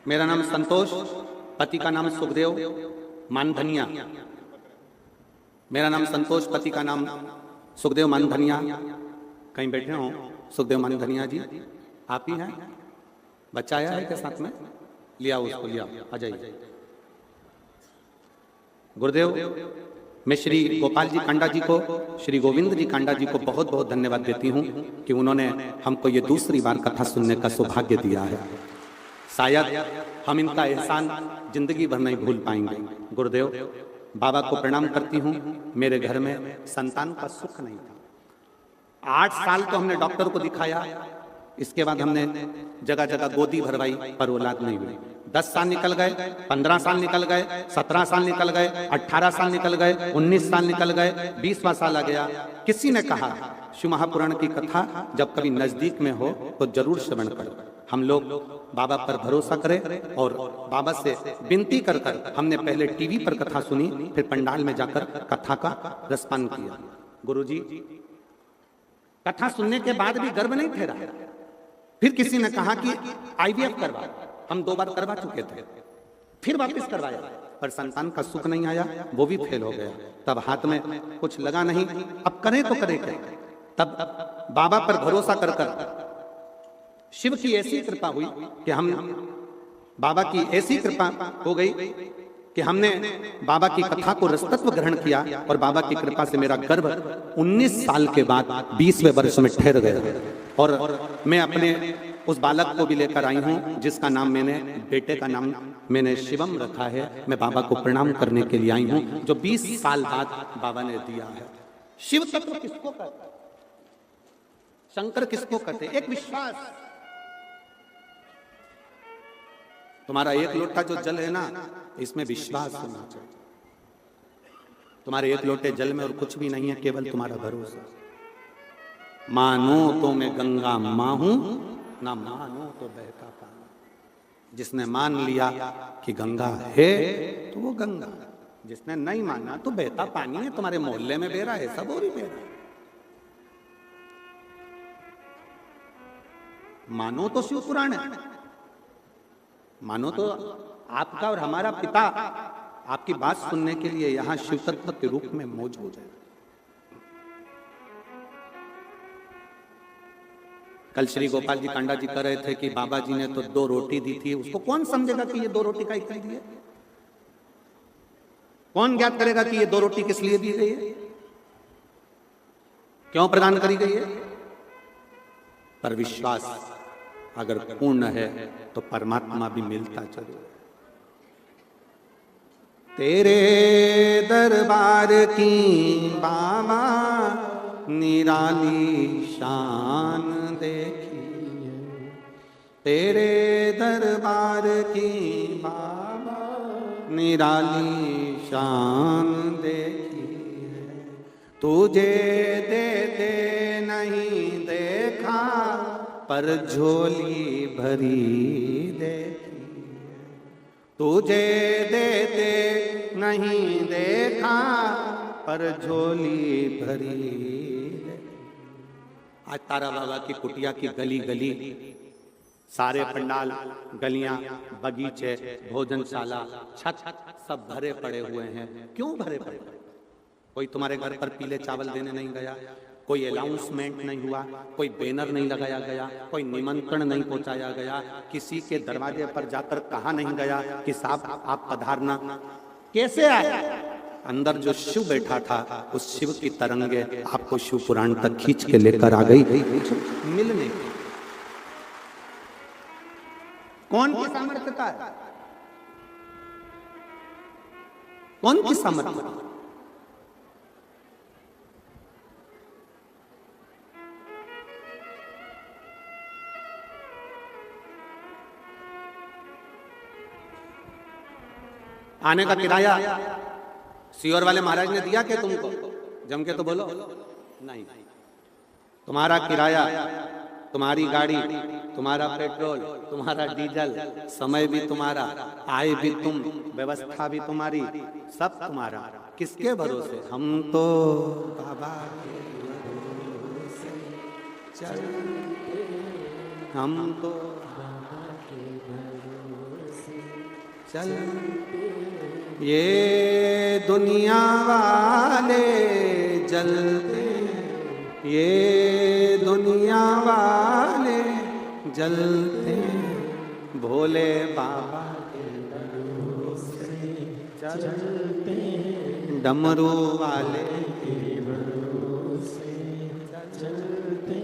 मेरा नाम संतोष, पति का नाम सुखदेव मानधनिया। मेरा नाम संतोष, पति का नाम सुखदेव मानधनिया। कहीं बैठे हो सुखदेव मानधनिया जी? आप ही हैं? बच्चा आया है क्या साथ में? लिया उसको, लिया, आ जाइए। गुरुदेव, मैं श्री गोपाल जी कांडा जी को, श्री गोविंद जी कांडा जी को बहुत बहुत धन्यवाद देती हूँ कि उन्होंने हमको ये दूसरी बार कथा सुनने का सौभाग्य दिया है। शायद हम इनका एहसान जिंदगी भर नहीं भूल पाएंगे। गुरुदेव, बाबा को प्रणाम करती हूँ। मेरे घर में संतान का सुख नहीं था। 8 साल तो हमने डॉक्टर को दिखाया, इसके बाद हमने जगह जगह गोदी भरवाई, पर औलाद नहीं हुई। 10 साल निकल गए, 15 साल निकल गए, 17 साल निकल गए, 18 साल निकल गए, 19 साल निकल गए, 20वां साल आ गया। किसी ने कहा शिव महापुराण की कथा जब कभी नजदीक में हो तो जरूर श्रवण करो। हम लोग बाबा पर भरोसा करें और बाबा से विनती कर कर हमने पहले टीवी पर कथा सुनी, फिर पंडाल में जाकर कथा का रसपान किया। गुरुजी, कथा सुनने के बाद भी गर्भ नहीं ठहरा। फिर किसी ने कहा कि IVF करवा। हम 2 बार करवा चुके थे, फिर वापस करवाया, पर संतान का सुख नहीं आया, वो भी फेल हो गया। तब हाथ में कुछ लगा नहीं, अब करें तो करें क्या? तब बाबा पर भरोसा कर कर शिव की ऐसी कृपा हुई कि हम, बाबा की ऐसी कृपा हो गई कि हमने बाबा की कथा को रसतत्व ग्रहण किया और बाबा की कृपा से मेरा गर्भ 19 साल के बाद 20वें वर्ष में ठहर गया। और मैं अपने उस बालक को भी लेकर आई हूँ जिसका नाम मैंने, बेटे का नाम मैंने शिवम रखा है। मैं बाबा को प्रणाम करने के लिए आई हूँ, जो 20 साल बाद बाबा ने दिया है। शिव तत्व किसको कहते, शंकर किसको कहते? एक विश्वास। तुम्हारा 1 लोटा जो जल है ना, इसमें विश्वास होना चाहिए। तुम्हारे 1 लोटे जल में और कुछ भी नहीं है, केवल तुम्हारा भरोसा। मानो तो मैं गंगा मां हूं, ना मानो तो बहता पानी। जिसने मान लिया कि गंगा है तो वो गंगा, जिसने नहीं माना तो बहता पानी है। तुम्हारे मोहल्ले में बह रहा है, सब और ही बह रहा है। मानो तो शिव पुराण है, मानो तो आपका और हमारा पिता आपकी बात सुनने के लिए यहां शिव तत्व के रूप में मौजूद है। कल श्री गोपाल जी कांडा जी कह रहे थे कि बाबा जी ने तो 2 रोटी दी थी, उसको कौन समझेगा कि ये 2 रोटी का इतना दी है? कौन ज्ञात करेगा कि ये 2 रोटी किस लिए दी गई है, क्यों प्रदान करी गई है? पर विश्वास अगर पूर्ण है तो परमात्मा भी मिलता जरूर। तेरे दरबार की बाबा निराली शान देखी है, तेरे दरबार की बाबा निराली शान देखी है। तुझे देते नहीं देखा पर झोली भरी देखी है, तुझे देते नहीं देखा पर झोली भरी। आज तारा बाबा की कुटिया की गली गली, सारे पंडाल, गलियां, बगीचे, भोजनशाला, छत सब भरे पड़े हुए हैं। क्यों भरे पड़े? कोई तुम्हारे घर पर पीले चावल देने नहीं गया, कोई अनाउंसमेंट नहीं हुआ, कोई बैनर नहीं लगाया गया, कोई निमंत्रण नहीं पहुंचाया गया, किसी के दरवाजे पर जाकर कहा नहीं गया कि साहब आप पधारना। कैसे आया? अंदर जो शिव बैठा था उस शिव की तरंगे आपको शिव पुराण तक खींच के लेकर आ गई मिलने। कौन की सामर्थ्यता है? कौन की सामर्थ्य? आने का किराया सीओर वाले महाराज ने दिया क्या तुमको? जम के तो बोलो। नहीं, तुम्हारा किराया, तुम्हारी गाड़ी, तुम्हारा पेट्रोल, तुम्हारा डीजल, समय भी तुम्हारा, आय भी तुम, व्यवस्था भी तुम्हारी, सब तुम्हारा। किसके भरोसे? हम तो बाबा के भरोसे चलते, हम तो बाबा के भरोसे चलते। ये दुनिया वाले जलते, ये दुनिया वाले जलते, भोले बाबा के भरोसे चलते, डमरू वाले के भरोसे चलते।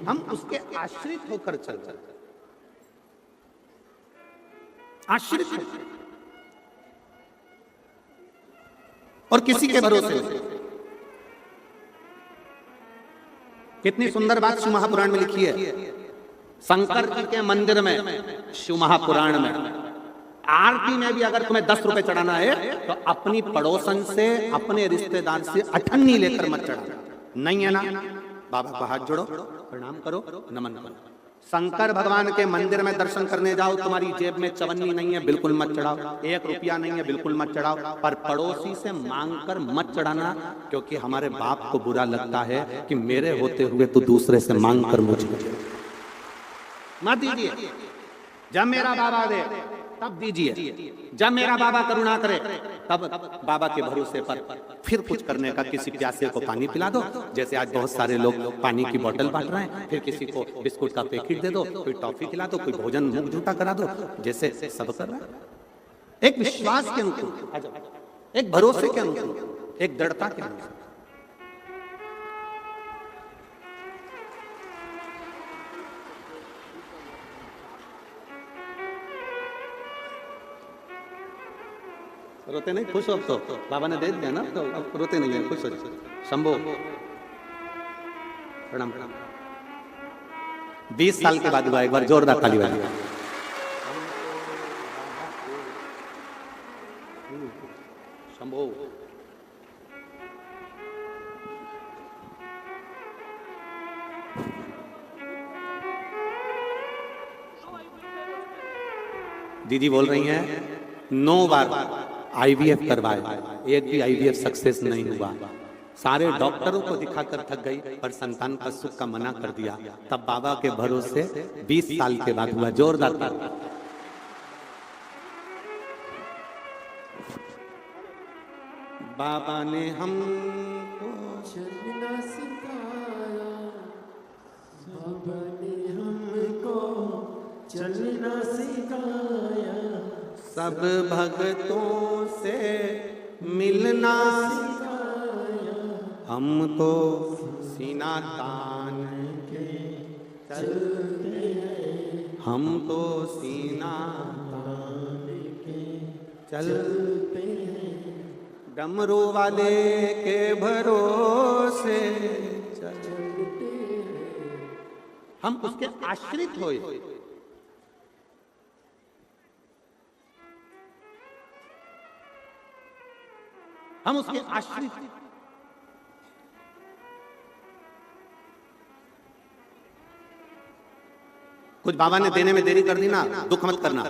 हम उसके आश्रित होकर चलते, आश्रित होकर, और किसी के भरोसे। कितनी सुंदर बात शिव महापुराण में लिखी है। शंकर जी के मंदिर में, शिव महापुराण में, आरती में भी अगर तुम्हें 10 रुपए चढ़ाना है तो अपनी पड़ोसन से, अपने रिश्तेदार से अठन्नी लेकर मत चढ़ाना। नहीं है ना? बाबा को हाथ जोड़ो, प्रणाम करो, नमन करो। शंकर भगवान के मंदिर में दर्शन करने जाओ, तुम्हारी जेब में चवन्नी नहीं है, बिल्कुल मत चढ़ाओ। 1 रुपया नहीं है, बिल्कुल मत चढ़ाओ। पर पड़ोसी से मांगकर मत चढ़ाना, क्योंकि हमारे बाप को बुरा लगता है कि मेरे होते हुए तो दूसरे से मांगकर मुझे मत दीजिए। जब मेरा बाबा दे तब दीजिए, जब मेरा बाबा करुणा करे तब बाबा के भरोसे पर फिर कुछ करने का। किसी प्यासे को पानी पिला दो, जैसे आज बहुत सारे लोग पानी की बोतल बांट रहे हैं, फिर किसी को बिस्कुट का पैकेट दे दो, कोई टॉफी खिला दो, कोई भोजन मुख झूठा करा दो, जैसे सब कर रहा है। एक विश्वास के अनुकूल, एक भरोसे के अनुकूल, एक दृढ़ता के अनुकूल। रोते नहीं, खुश हो। तो बाबा ने दे दिया ना, तो अब रोते नहीं है, खुश हो जाओ। शंभो प्रणाम। 20 साल के बाद हुआ, एक बार जोरदार ताली बजाइए। शंभो। दीदी बोल रही हैं 9 बार IVF करवाए, एक भी IVF सक्सेस नहीं हुआ। सारे डॉक्टरों को दिखाकर थक गई, पर संतान का सुख का मना कर दिया। तब बाबा के भरोसे 20 साल के बाद हुआ। जोरदार ताली। बाबा ने हमको चलना सिखाया, बाबा ने चलना सिखाया, सब भक्तों से मिलना सिखाया, हम तो सीना तान के चलते हैं हम तो सीना तान के, चलते हैं डमरू वाले के भरोसे चलते हैं। हम उसके आश्रित होए। हम उसके आश्रित। कुछ बाबा ने देने में देरी कर दी ना, दुख मत करना।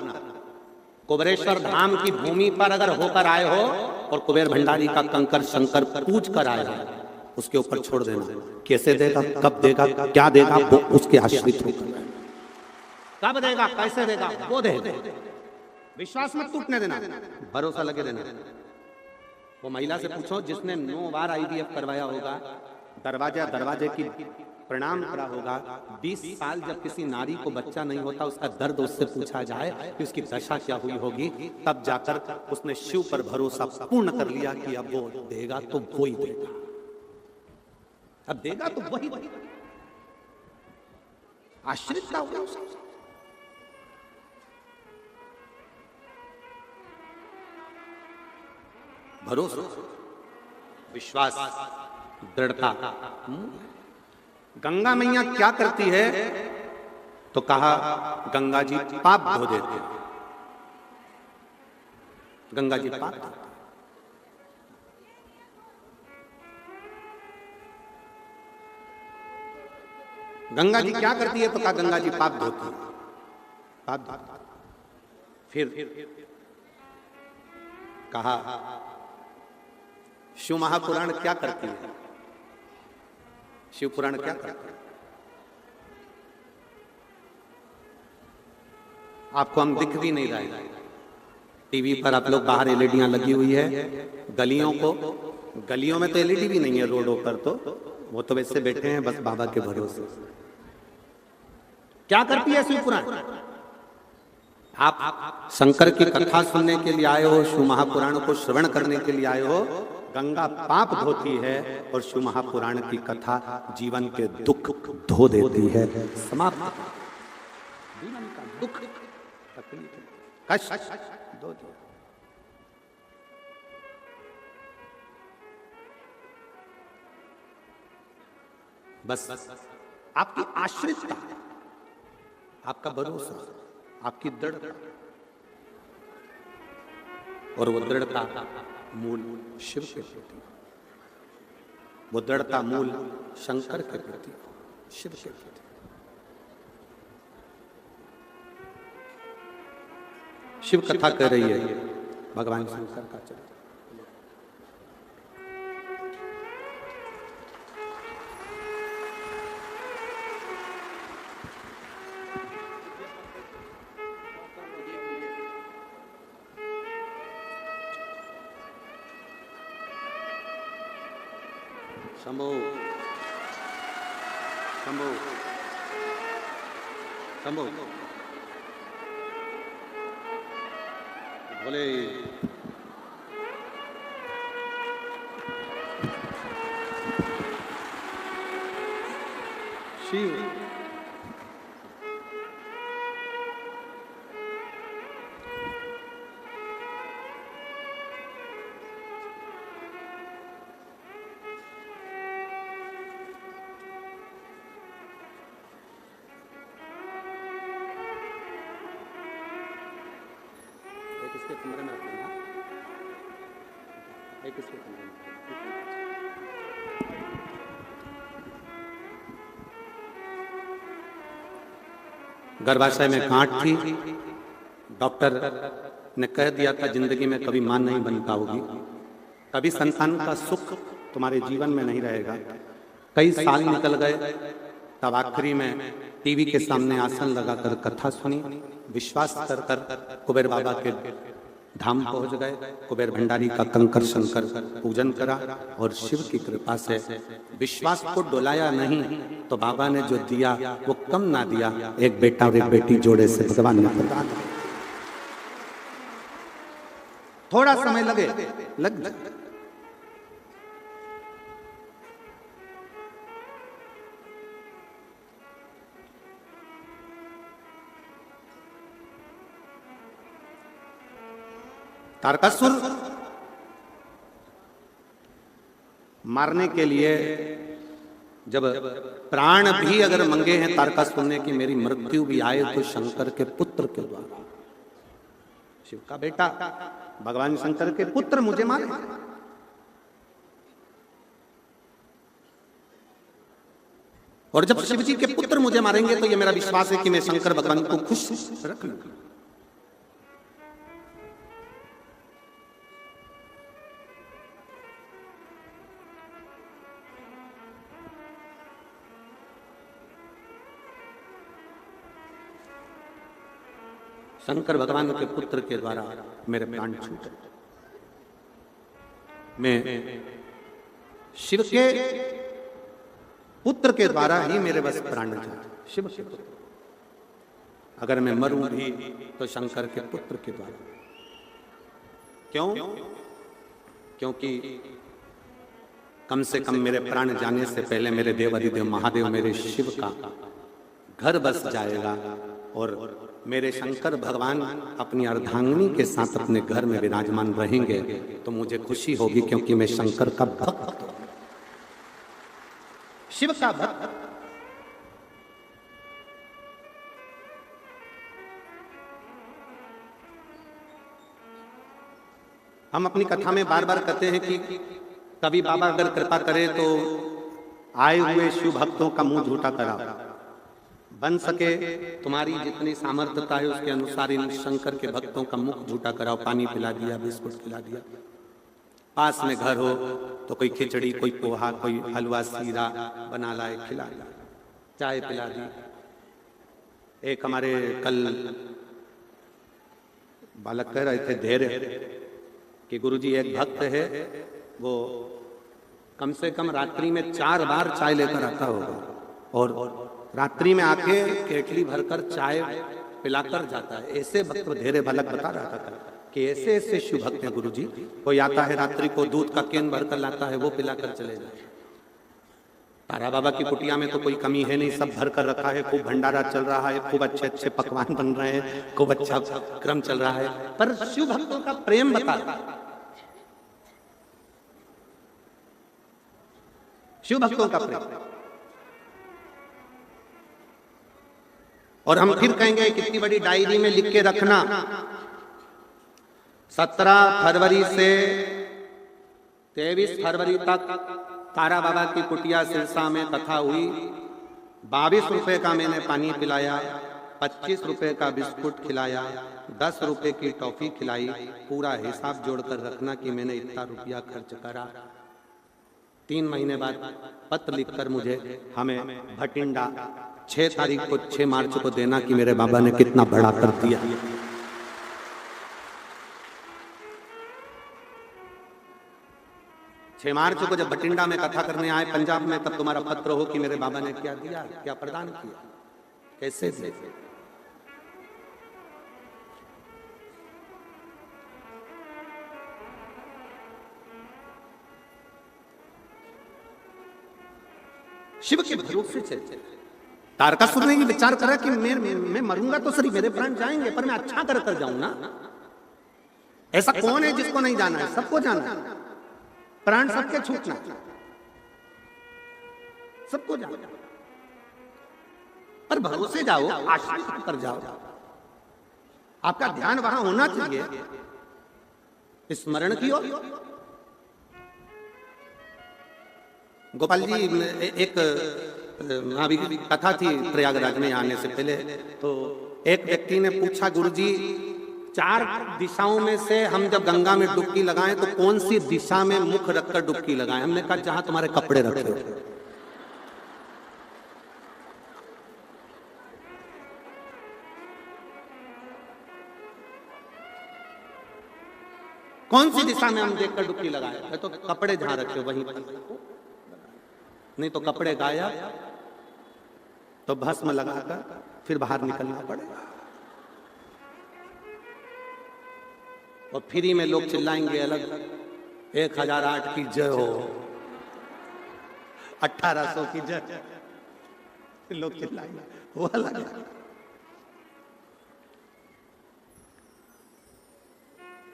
कुबेरेश्वर धाम की भूमि पर अगर होकर आए हो और कुबेर भंडारी का कंकर शंकर पूज कर आए हो, उसके ऊपर छोड़ देना। कैसे देगा, कब देगा, क्या देगा, वो उसके आश्रित होकर। कब देगा, कैसे देगा, वो देगा। विश्वास मत टूटने देना, भरोसा लगे देना। वो महिला से पूछो जिसने 9 बार IVF करवाया होगा, दरवाजे की प्रणाम करा होगा, 20 साल जब किसी नारी को बच्चा नहीं होता, उसका दर्द उससे पूछा जाए कि उसकी दशा क्या हुई होगी, तब जाकर उसने शिव पर भरोसा पूर्ण कर लिया कि अब वो देगा तो वो ही देगा, अब देगा तो वही देगा। आश्रित था वो। भरोसा, विश्वास, दृढ़ता। गंगा मैया क्या करती है तो कहा गंगा जी पाप धो देते हैं। गंगा जी पाप धोते। गंगा जी क्या करती है तो कहा गंगा जी पाप धोती है, पाप धोती। फिर कहा शिव महापुराण क्या करती है, शिव पुराण क्या करता है। आपको हम दिख भी नहीं रहे, टीवी पर आप लोग बाहर एलईडियां लगी हुई है, गलियों में तो एलईडी भी नहीं है रोडों पर, तो वो तो वैसे बैठे हैं बस बाबा के भरोसे। क्या करती है शिव पुराण। आप शंकर की कथा सुनने के लिए आए हो, शिव महापुराण को श्रवण करने के लिए आए हो। गंगा पाप धोती है और शिव महापुराण की कथा जीवन के दुख धो देती है, समाप्त। जीवन का दुख, तकलीफ, कष्ट धो दो। बस आपकी आश्रितता, आपका भरोसा, आपकी दृढ़ता, और वो दृढ़ता मूल शिव के प्रति, वो दृढ़ता मूल शंकर के प्रति, शिव के प्रति। शिव कथा कह रही है भगवान शंकर का चरित्र। शंभो शंभो शंभो बोले। शिव इसके कमरे में रखना, एक इसके कमरे में। गर्भाशय में गांठ थी, डॉक्टर ने कह दिया था जिंदगी में कभी मां नहीं बन पाओगी, कभी संतान का सुख तुम्हारे जीवन में नहीं रहेगा। कई साल निकल गए, तब आखिरी में टीवी के सामने आसन लगाकर कथा सुनी, विश्वास कर कुबेर बाबा के धाम पहुंच गए। कुबेर भंडारी का कंकर शंकर पूजन करा और शिव की कृपा से विश्वास को डोलाया नहीं तो बाबा ने जो दिया वो कम ना दिया, एक बेटा और एक बेटी जोड़े से भगवान ने प्रदान किया। थोड़ा समय लग तारकासुर मारने के लिए जब प्राण भी अगर मंगे हैं तारकासुर ने कि मेरी मृत्यु भी आए तो शंकर के पुत्र के द्वारा, शिव का बेटा भगवान शंकर के पुत्र मुझे मारे। और जब शिव जी के पुत्र मुझे मारेंगे तो ये मेरा विश्वास है कि मैं शंकर भगवान को खुश रख लूंगा। शंकर भगवान के पुत्र के द्वारा मेरे प्राण छूटे। मैं शिव के पुत्र के द्वारा ही मेरे बस प्राण जाते। शिव के पुत्र, अगर मैं मरूं भी तो शंकर के पुत्र के द्वारा। क्यों? क्योंकि कम से कम मेरे प्राण जाने से पहले मेरे देव अधिदेव महादेव मेरे शिव का घर बस जाएगा और मेरे शंकर भगवान अपनी अर्धांगिनी के साथ अपने घर में विराजमान रहेंगे तो मुझे खुशी होगी, क्योंकि मैं शंकर का भक्त हूं, शिव का भक्त। हम अपनी कथा में बार बार कहते हैं कि कभी बाबा अगर कृपा करे तो आए हुए शिव भक्तों का मुंह झूठा करा, बन सके तुम्हारी जितनी सामर्थ्यता है उसके अनुसार इन शंकर के भक्तों का मुख झूठा कराओ। पानी पिला दिया, बिस्कुट खिला दिया, पास में घर हो तो कोई खिचड़ी, कोई पोहा, कोई हलवा सीरा बना लाए खिला दिया, चाय पिला दी। एक हमारे कल बालक कह रहे थे धैर्य कि गुरुजी एक भक्त है वो कम से कम रात्रि में 4 बार चाय लेकर आता होगा और रात्रि में आके केटली भरकर चाय पिलाकर जाता है। ऐसे भक्त धैर्य बालक बता रहा था कि ऐसे ऐसे शिव भक्त हैं गुरुजी। कोई आता है रात्रि को दूध का केन भरकर लाता है, वो पिलाकर चले जाए। तारा बाबा की कुटिया में तो कोई कमी है नहीं, सब भर कर रखा है, खूब भंडारा चल रहा है, खूब अच्छे अच्छे पकवान बन रहे हैं, खूब अच्छा क्रम चल रहा है। पर शिव भक्तों का प्रेम बता, शिव भक्तों का प्रेम। और हम फिर कहेंगे कितनी बड़ी डायरी में लिख के रखना, 17 फरवरी से 23 फरवरी तक तारा बाबा की कुटिया सिरसा में कथा हुई। 22 रुपए का मैंने पानी पिलाया, 25 रुपए का बिस्कुट खिलाया, 10 रुपए की टॉफी खिलाई। पूरा हिसाब जोड़कर रखना कि मैंने इतना रुपया खर्च करा। 3 महीने बाद पत्र लिखकर मुझे हमें भटिंडा 6 तारीख को 6 मार्च को देना कि मेरे बाबा ने कितना बड़ा कर दिया। छह मार्च को जब भटिंडा में कथा करने आए पंजाब में, तब तुम्हारा पत्र हो कि मेरे बाबा ने क्या दिया, क्या प्रदान किया, कैसे दिया। शिव के भरोसे चलते। तारकासुर ने विचार करा कि मैं मरूंगा तो सही, मेरे प्राण जाएंगे, पर मैं अच्छा कर जाऊं ना। ऐसा कौन है जिसको नहीं जाना है? सबको जाना है, प्राण सबके छूटना, सबको जाना। पर भरोसे जाओ, आश्रित कर जाओ, आपका ध्यान वहां होना चाहिए, स्मरण की ओर। गोपाल जी, एक अभी कथा थी प्रयागराज में आने से पहले, तो एक व्यक्ति ने पूछा, गुरुजी 4 दिशाओं में से हम जब गंगा में डुबकी लगाएं तो कौन सी दिशा में मुख रखकर डुबकी लगाएं? हमने कहा जहां तुम्हारे कपड़े रखे हो। कौन सी दिशा में हम देखकर डुबकी लगाए? तो कपड़े जहां रखे वहीं पर, नहीं तो कपड़े गायब, तो भस्म लगाकर फिर बाहर निकलना पड़ेगा। और फ्री में लोग चिल्लाएंगे अलग, 1008 की जय हो, 1800 की जय, लोग चिल्लाएंगे, वो अलग।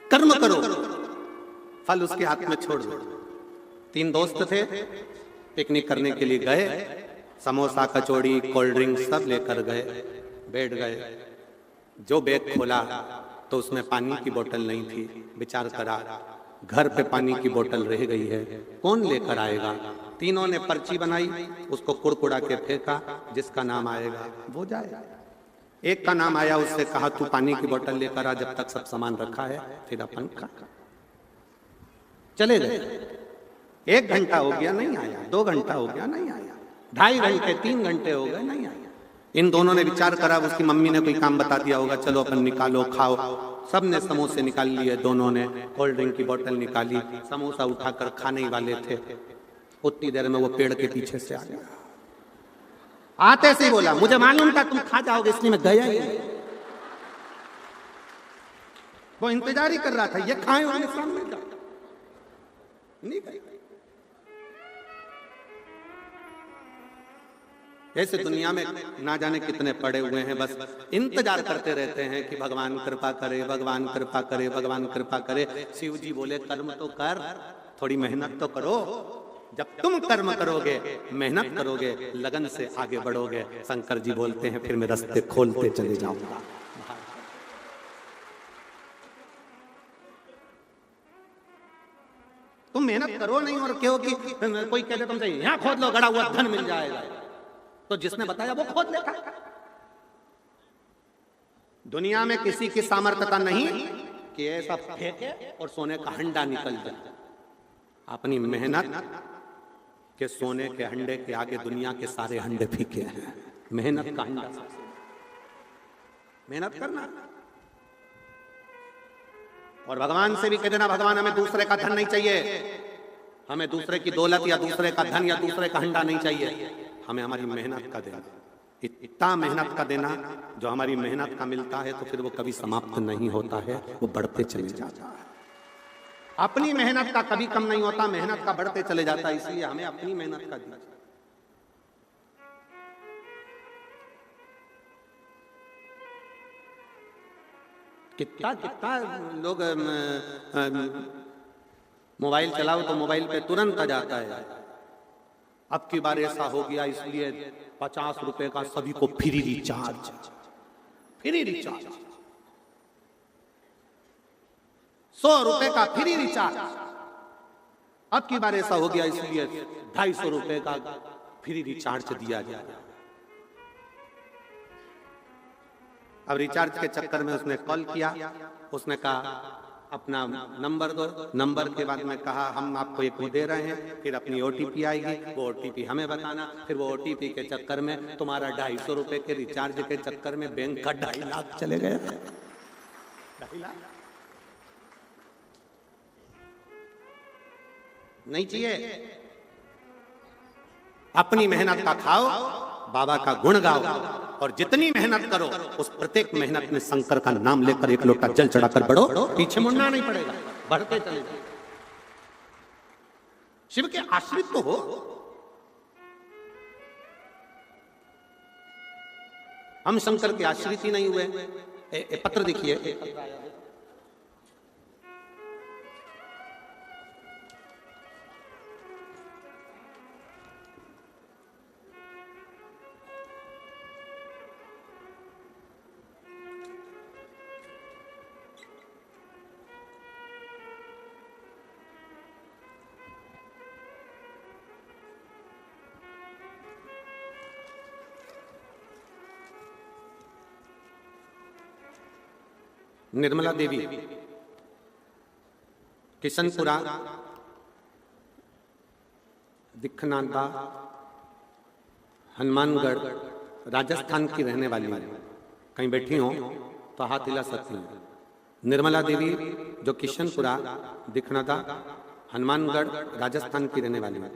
कर्म करो, फल उसके हाथ में छोड़ दो। 3 दोस्त थे, पिकनिक करने के लिए गए, समोसा कचौड़ी कोल्ड ड्रिंक सब लेकर गए, बैठ गए। जो बैग खोला तो उसमें पानी की बोतल नहीं थी। विचार करा, घर पे पानी की बोतल रह गई है, कौन लेकर आएगा? तीनों ने पर्ची बनाई, उसको कुड़कुड़ा के फेंका, जिसका नाम आएगा वो जाए। एक का नाम आया, उससे कहा तू पानी की बोतल लेकर आ, जब तक सब सामान रखा है फिर अपन खा। चले गए। 1 घंटा हो गया नहीं आया, 2 घंटा हो गया नहीं आया, 2.5 घंटे 3 घंटे हो गए नहीं आया। इन दोनों ने विचार करा, उसकी मम्मी ने कोई काम बता दिया होगा, चलो अपन निकालो खाओ। सब ने समोसे निकाल लिए, दोनों ने कोल्ड ड्रिंक की बोतल निकाली, समोसा उठाकर खाने ही वाले थे। उतनी देर में वो पेड़ के पीछे से आ गया। आते से ही बोला, मुझे मालूम था तुम खा जाओगे, इसलिए मैं गया ही नहीं। वो इंतजार ही कर रहा था, ये खाए और सामने जा नहीं गए। ऐसे दुनिया में ना जाने कितने पड़े हुए हैं, बस इंतजार करते रहते हैं कि भगवान कृपा करे, भगवान कृपा करे, भगवान कृपा करे। शिव जी बोले कर्म तो कर, थोड़ी मेहनत तो करो। जब तुम कर्म करोगे, मेहनत करोगे, लगन से आगे बढ़ोगे, शंकर जी बोलते हैं फिर मैं रास्ते खोलते चले जाऊंगा। तुम मेहनत करो नहीं और क्यों कि कोई कह दे तुमसे यहां खोद लो, गड़ा हुआ धन मिल जाएगा, तो जिसने बताया वो खोद लेता। दुनिया में किसी की सामर्थ्यता नहीं कि ऐसा फेंके और सोने का हंडा निकल जाए। अपनी मेहनत के सोने के हंडे के आगे दुनिया के सारे हंडे फीके हैं। मेहनत का हंडा, मेहनत करना। और भगवान से भी कह देना, भगवान हमें दूसरे का धन नहीं चाहिए, हमें दूसरे की दौलत या दूसरे का धन या दूसरे का हंडा नहीं चाहिए, हमें हमारी मेहनत का देना। इतना मेहनत का देना जो हमारी मेहनत का मिलता है तो फिर वो कभी समाप्त नहीं होता है, वो बढ़ते चले जाता है। अपनी मेहनत का कभी कम नहीं होता, मेहनत का बढ़ते चले जाता है। इसलिए हमें अपनी मेहनत का दीजिए। कितना कितना लोग मोबाइल चलाओ तो मोबाइल पे तुरंत आ जाता है, अब की बार ऐसा हो गया इसलिए 50 रुपए का सभी को फ्री रिचार्ज, फ्री रिचार्ज, 100 रुपए का फ्री रिचार्ज। अब की बार ऐसा हो गया इसलिए 250 रुपए का फ्री रिचार्ज दिया जाए। अब रिचार्ज के चक्कर में उसने कॉल किया, उसने कहा अपना नंबर दो, नंबर के बाद में कहा हम आपको एक दे रहे हैं, फिर अपनी OTP आएगी, वो OTP हमें बताना, फिर वो OTP के चक्कर में तुम्हारा 250 रुपए के रिचार्ज के चक्कर में बैंक का 2.5 लाख चले गए। 2.5 लाख नहीं चाहिए। अपनी मेहनत का खाओ, बाबा का गुण गाओ, और जितनी मेहनत करो उस प्रत्येक मेहनत में शंकर का नाम लेकर एक लोटा जल चढ़ाकर बढ़ो, पीछे मुड़ना नहीं पड़ेगा, बढ़ते चले जाओ। शिव के आश्रित तो हो। हम शंकर के आश्रित ही नहीं हुए। पत्र देखिए, निर्मला देवी, किशनपुरा, दिखनांदा, हनुमानगढ़, राजस्थान की रहने वाली है। कहीं बैठी हो तो हाथ हिला सकती हैं। निर्मला देवी जो किशनपुरा दिखनादा हनुमानगढ़ राजस्थान की रहने वाली है।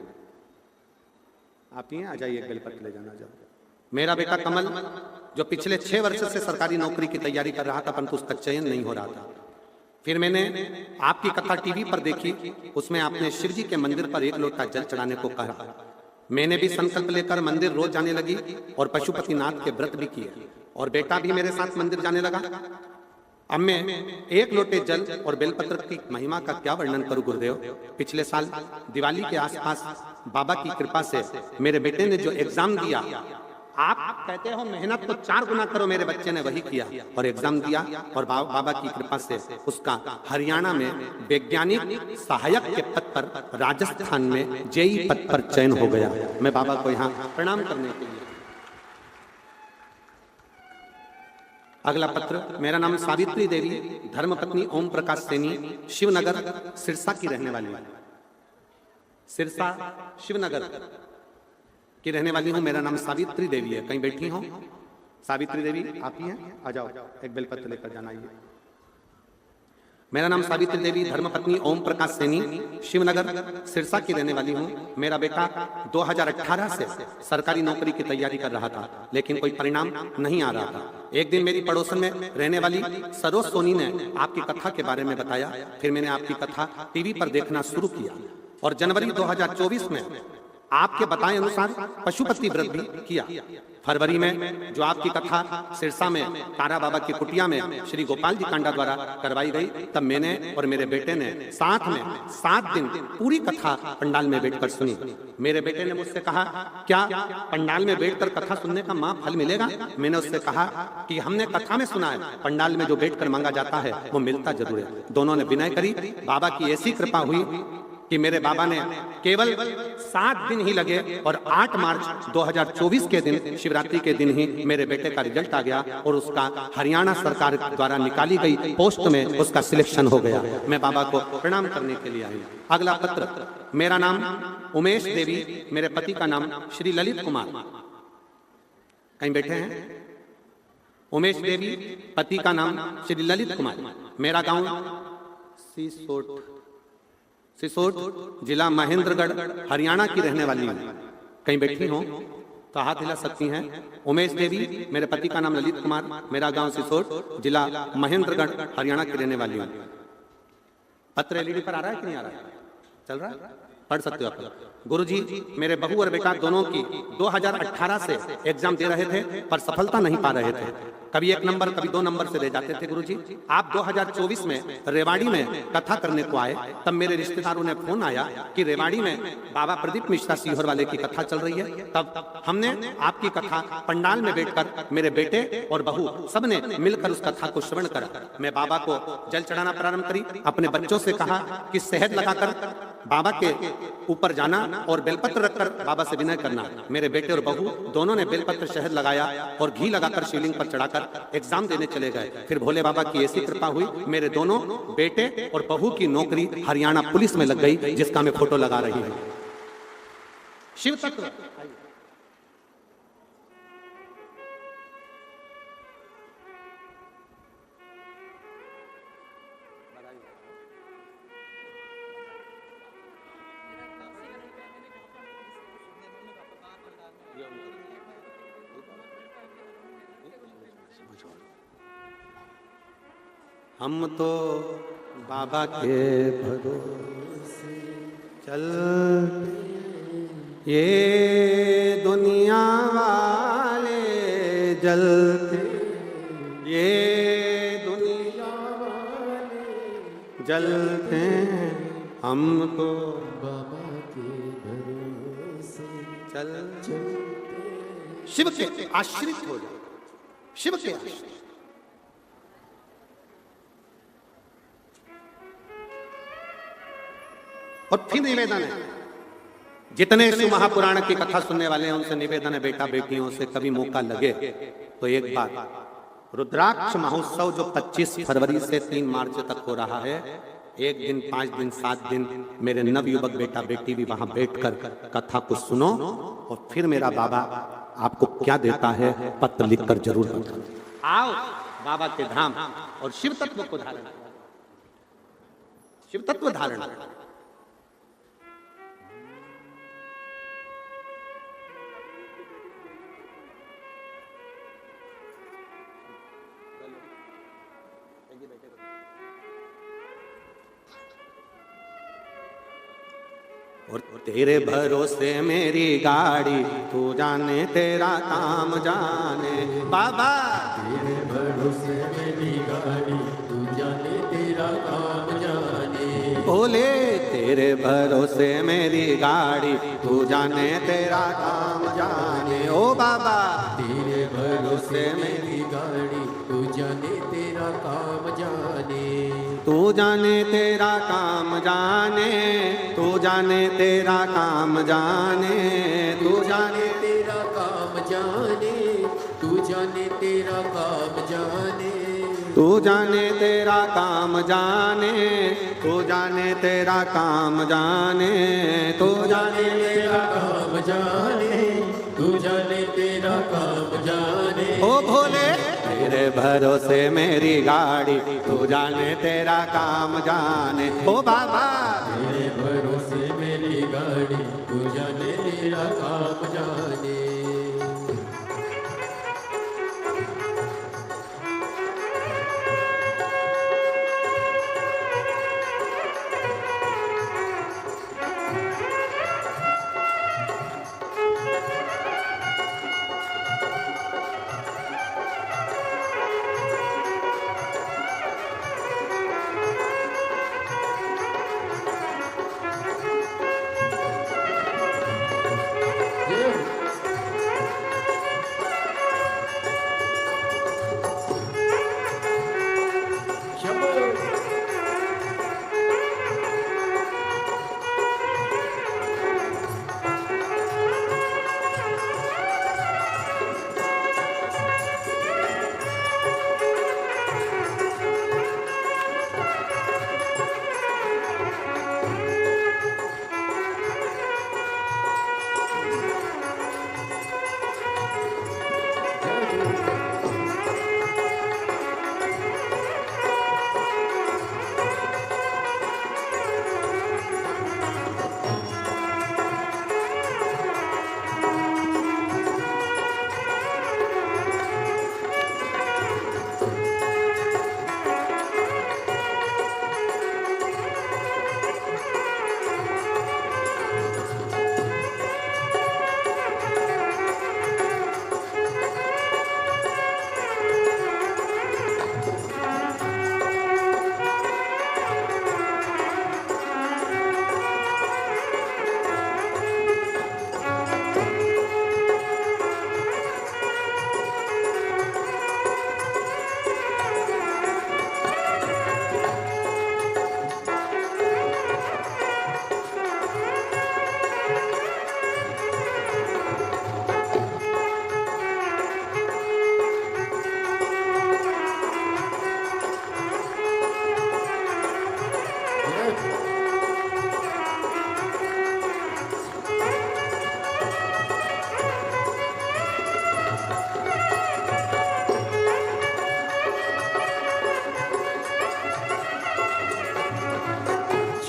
आप ही हैं, आ जाइए, बेलपत्र ले जाना। जाओ। मेरा बेटा कमल जो पिछले 6 वर्ष से सरकारी नौकरी की तैयारी कर रहा था परंतु उसका चयन नहीं हो रहा था। फिर मैंने आपकी कथा टीवी पर देखी, उसमें आपने शिव जी के मंदिर पर 1 लोटा जल चढ़ाने को कहा। मैंने भी संकल्प लेकर मंदिर रोज जाने लगी और पशुपतिनाथ के व्रत भी किए और बेटा भी मेरे साथ मंदिर जाने लगा। अब मैं 1 लोटे जल और बेलपत्र की महिमा का क्या वर्णन करूं गुरुदेव। पिछले साल दिवाली के आसपास बाबा की कृपा से मेरे बेटे ने जो एग्जाम दिया, आप कहते हो मेहनत तो 4 गुना करो, मेरे बच्चे ने वही किया और एग्जाम दिया और बाबा की कृपा से उसका हरियाणा में वैज्ञानिक सहायक के पद पर राजस्थान में जेई पद पर चयन हो गया। मैं बाबा को यहाँ प्रणाम करने के लिए। अगला पत्र, मेरा नाम सावित्री देवी, धर्मपत्नी ओम प्रकाश सैनी, शिवनगर सिरसा की रहने वाली है। सिरसा शिवनगर की रहने वाली हूं। मेरा नाम सावित्री देवी है। कहीं बैठी हो सावित्री देवी? आप ही हैं, आ जाओ, एक बेलपत्र लेकर जाना। आइए। मेरा नाम सावित्री देवी, धर्मपत्नी ओम प्रकाश सैनी, शिवनगर सिरसा की रहने वाली हूं। मेरा बेटा 2018 से सरकारी नौकरी की तैयारी कर रहा था लेकिन कोई परिणाम नहीं आ रहा था। एक दिन मेरी पड़ोसन में रहने वाली सरोज सोनी ने आपकी कथा के बारे में बताया। फिर मैंने आपकी कथा टीवी पर देखना शुरू किया और जनवरी 2024 में आपके बताए अनुसार पशुपति व्रत भी किया। फरवरी में जो आपकी कथा सिरसा में तारा बाबा की कुटिया में श्री गोपाल जी कांडा द्वारा करवाई गई, तब मैंने और मेरे बेटे ने साथ में 7 दिन पूरी कथा पंडाल में बैठकर सुनी। मेरे बेटे ने मुझसे कहा, क्या पंडाल में बैठकर कथा सुनने का मां फल मिलेगा? मैंने उससे कहा कि हमने कथा में सुना है, पंडाल में जो बैठकर मांगा जाता है वो मिलता जरूर है। दोनों ने विनय करी। बाबा की ऐसी कृपा हुई कि मेरे बाबा ने केवल 7 दिन ही लगे और 8 मार्च 2024 के दिन, शिवरात्रि के दिन ही मेरे बेटे का रिजल्ट आ गया और उसका हरियाणा सरकार द्वारा निकाली गई पोस्ट में उसका सिलेक्शन हो गया। मैं बाबा को प्रणाम करने के लिए आई। अगला पत्र, मेरा नाम उमेश देवी, मेरे पति का नाम श्री ललित कुमार। कहीं बैठे हैं? उमेश देवी, पति का नाम श्री ललित कुमार। मेरा गांव सिसोट, जिला महेंद्रगढ़, हरियाणा की रहने वाली हूँ। कहीं बैठी हो तो हाथ हिला सकती हैं। उमेश देवी, मेरे पति का नाम ललित कुमार, मेरा गांव सिसोट, जिला महेंद्रगढ़, हरियाणा की रहने वाली हूँ। पत्र एलईडी पर आ रहा है कि नहीं आ रहा है? चल रहा है, पढ़ सकते हो आप। गुरुजी, मेरे बहू और बेटा दोनों की 2018 से एग्जाम दे रहे थे पर सफलता नहीं पा रहे थे। कभी 1 नंबर कभी 2 नंबर से रह जाते थे। गुरुजी, आप 2024 में रेवाड़ी में कथा करने को आए, तब मेरे रिश्तेदारों ने फोन आया कि रेवाड़ी में बाबा प्रदीप मिश्रा सीहोर वाले की कथा चल रही है। तब हमने आपकी कथा पंडाल में बैठकर मेरे बेटे और बहू सबने मिलकर उस कथा को श्रवण करा। मैं बाबा को जल चढ़ाना प्रारंभ करी। अपने बच्चों से कहा कि शहद लगाकर बाबा के ऊपर जाना और बेलपत्र रखकर बाबा से विनय करना। मेरे बेटे और बहू दोनों ने बेलपत्र शहद लगाया और घी लगाकर शिवलिंग पर चढ़ाकर एग्जाम देने चले गए। फिर भोले बाबा की ऐसी कृपा हुई, मेरे दोनों बेटे और बहू की नौकरी हरियाणा पुलिस में लग गई, जिसका मैं फोटो लगा रही हूं। शिव तत्व हम तो बाबा के भरोसे चलते, ये दुनिया वाले जलते, ये दुनिया वाले जलते, हम तो बाबा के भरोसे चलते। शिव के आश्रित हो जाओ, शिव के आश्रित। और फिर निवेदन है, जितने शिव महापुराण की कथा सुनने वाले हैं उनसे निवेदन है, बेटा बेटियों से कभी मौका लगे तो एक बार रुद्राक्ष महोत्सव जो 25 फरवरी से 3 मार्च तक हो रहा है, 1 दिन 5 दिन 7 दिन मेरे नवयुवक बेटा बेटी भी वहां बैठकर कथा को सुनो और फिर मेरा बाबा आपको क्या देता है पत्र लिखकर जरूर बताओ। आओ बाबा के धाम और शिव तत्व को धारण करो, शिव तत्व धारण करो। और तेरे भरोसे मेरी गाड़ी, तू जाने तेरा काम जाने बाबा। तेरे भरोसे मेरी गाड़ी, तू जाने तेरा काम जाने। बोले तेरे भरोसे मेरी गाड़ी, तू जाने तेरा काम जाने। ओ बाबा तेरे भरोसे मेरी गाड़ी, तू जाने तेरा काम जाने। तू जाने तेरा काम जाने, तू जाने तेरा काम जाने, तू जाने तेरा काम जाने, तू जाने तेरा काम जाने। तू जाने तेरा काम जाने, तू जाने तेरा काम जाने, तू जाने तेरा काम जाने, तू जाने तेरा काम जाने। ओ भोले तेरे भरोसे मेरी गाड़ी, तू जाने तेरा काम जाने। ओ बाबा तेरे भरोसे मेरी गाड़ी, तू जाने तेरा काम जाने।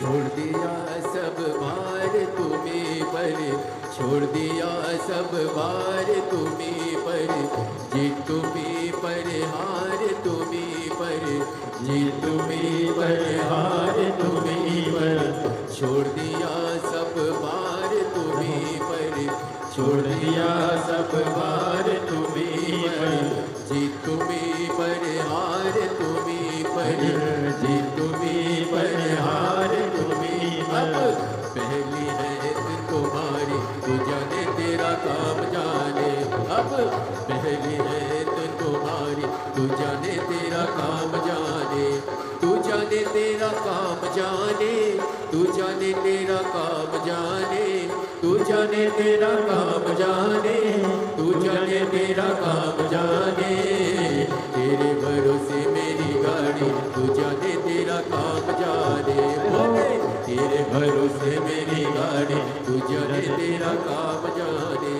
छोड़ दिया सब भार तुम्हें पर, छोड़ दिया सब भार तुम्हें पर, जीत तुम्हें पर हार तुम्हें पर, जीत तुम्हें पर हार तुम्हें पर। छोड़ दिया सब भार तुम्हें पर, छोड़ दिया सब भार तुम्हें पर, जीत तुम्हें पर हार तुम्हें पर, जीत तुम्हें पर हार तुम्हें पर। पहली है तुम्हारी, तू जाने तेरा काम जाने। अब पहली है तुम्हारी, तू जाने तेरा काम जाने। तू जाने तेरा काम जाने, तू जाने तेरा काम जाने, तू जाने तेरा काम जाने, तू जाने तेरा काम जाने। तेरे भरोसे मेरी गाड़ी, तू जाने तेरा काम जाने। तेरे भरोसे मेरी गाड़ी, तू जाने तेरा काम जाने।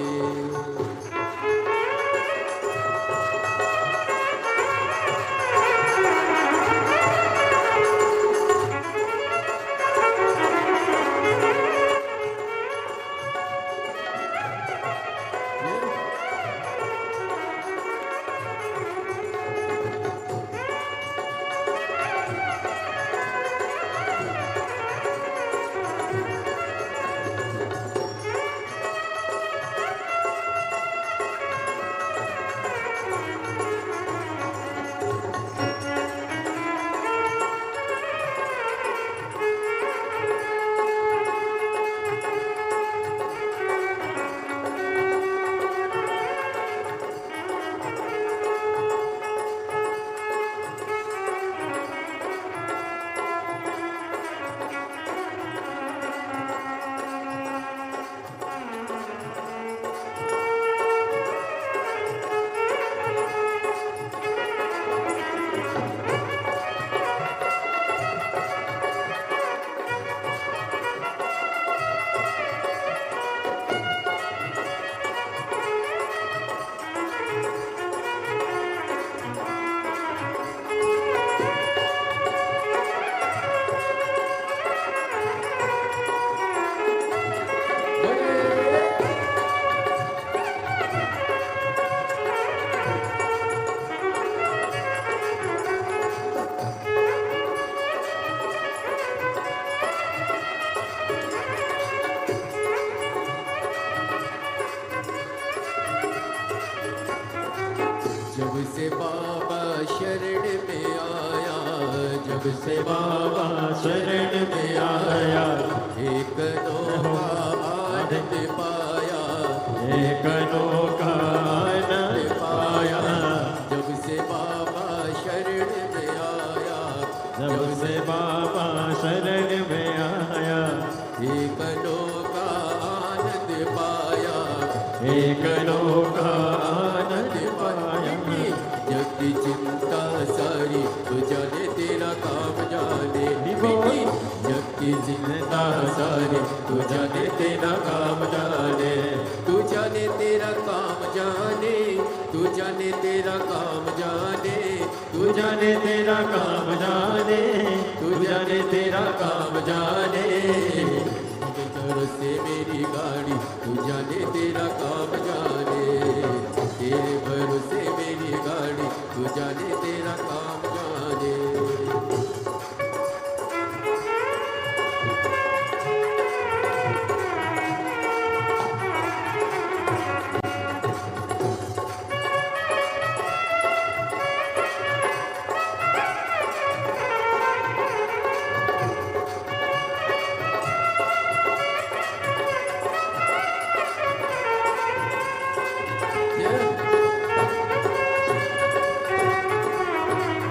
बाबा शरण में आया, जब से बाबा शरण में आया, एक नौका आनंद पाया, एक अनोखा आनंद पाया। जब से बाबा शरण में आया, जब से बाबा शरण में आया, एक अनोखा आनंद पाया, एक अनोखा आनंद पाया। जग की चिंता सारी तू जाने, तेरा काम जाने मिटी, जग की चिंता सारी तू जाने, तेरा काम जाने, तू जाने तेरा काम जाने, तू जाने तेरा काम जाने, तू जाने तेरा काम जाने, तू जाने तेरा काम जाने। तेरे से मेरी गाड़ी, तू जाने तेरा काम जाने, तेरे भरोसे मेरी गाड़ी, तू जाने तेरा काम जाने।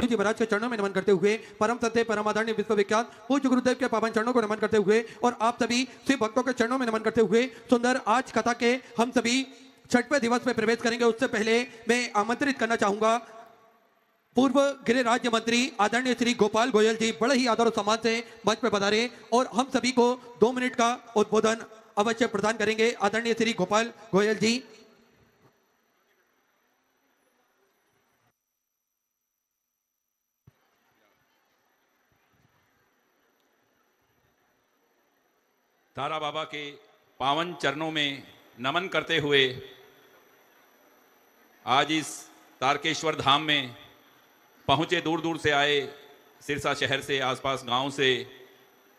जी महाराज के चरणों में नमन करते हुए, परम सत्य परम आदरणीय विश्वविख्यात पूज्य गुरुदेव के पावन चरणों को नमन करते हुए और आप सभी शिव भक्तों के चरणों में नमन करते हुए सुंदर आज कथा के हम सभी छठवें दिवस में प्रवेश करेंगे। उससे पहले मैं आमंत्रित करना चाहूंगा पूर्व गृह राज्य मंत्री आदरणीय श्री गोपाल गोयल जी बड़े ही आदर और सम्मान से मंच पर पधारे और हम सभी को 2 मिनट का उद्बोधन अवश्य प्रदान करेंगे। आदरणीय श्री गोपाल गोयल जी। तारा बाबा के पावन चरणों में नमन करते हुए आज इस तारकेश्वर धाम में पहुँचे, दूर दूर से आए, सिरसा शहर से, आसपास गांव से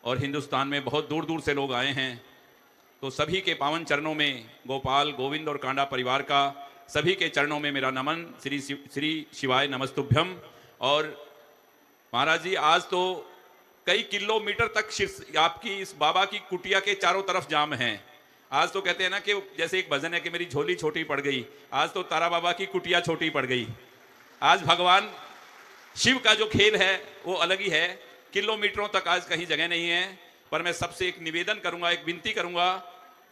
और हिंदुस्तान में बहुत दूर दूर से लोग आए हैं। तो सभी के पावन चरणों में गोपाल, गोविंद और कांडा परिवार का सभी के चरणों में मेरा नमन। श्री शिवाय नमस्तुभ्यम। और महाराज जी आज तो कई किलोमीटर तक आपकी इस बाबा की कुटिया के चारों तरफ जाम हैं। आज तो कहते हैं ना कि जैसे एक भजन है कि मेरी झोली छोटी पड़ गई, आज तो तारा बाबा की कुटिया छोटी पड़ गई। आज भगवान शिव का जो खेल है वो अलग ही है, किलोमीटरों तक आज कहीं जगह नहीं है। पर मैं सबसे एक निवेदन करूंगा, एक विनती करूंगा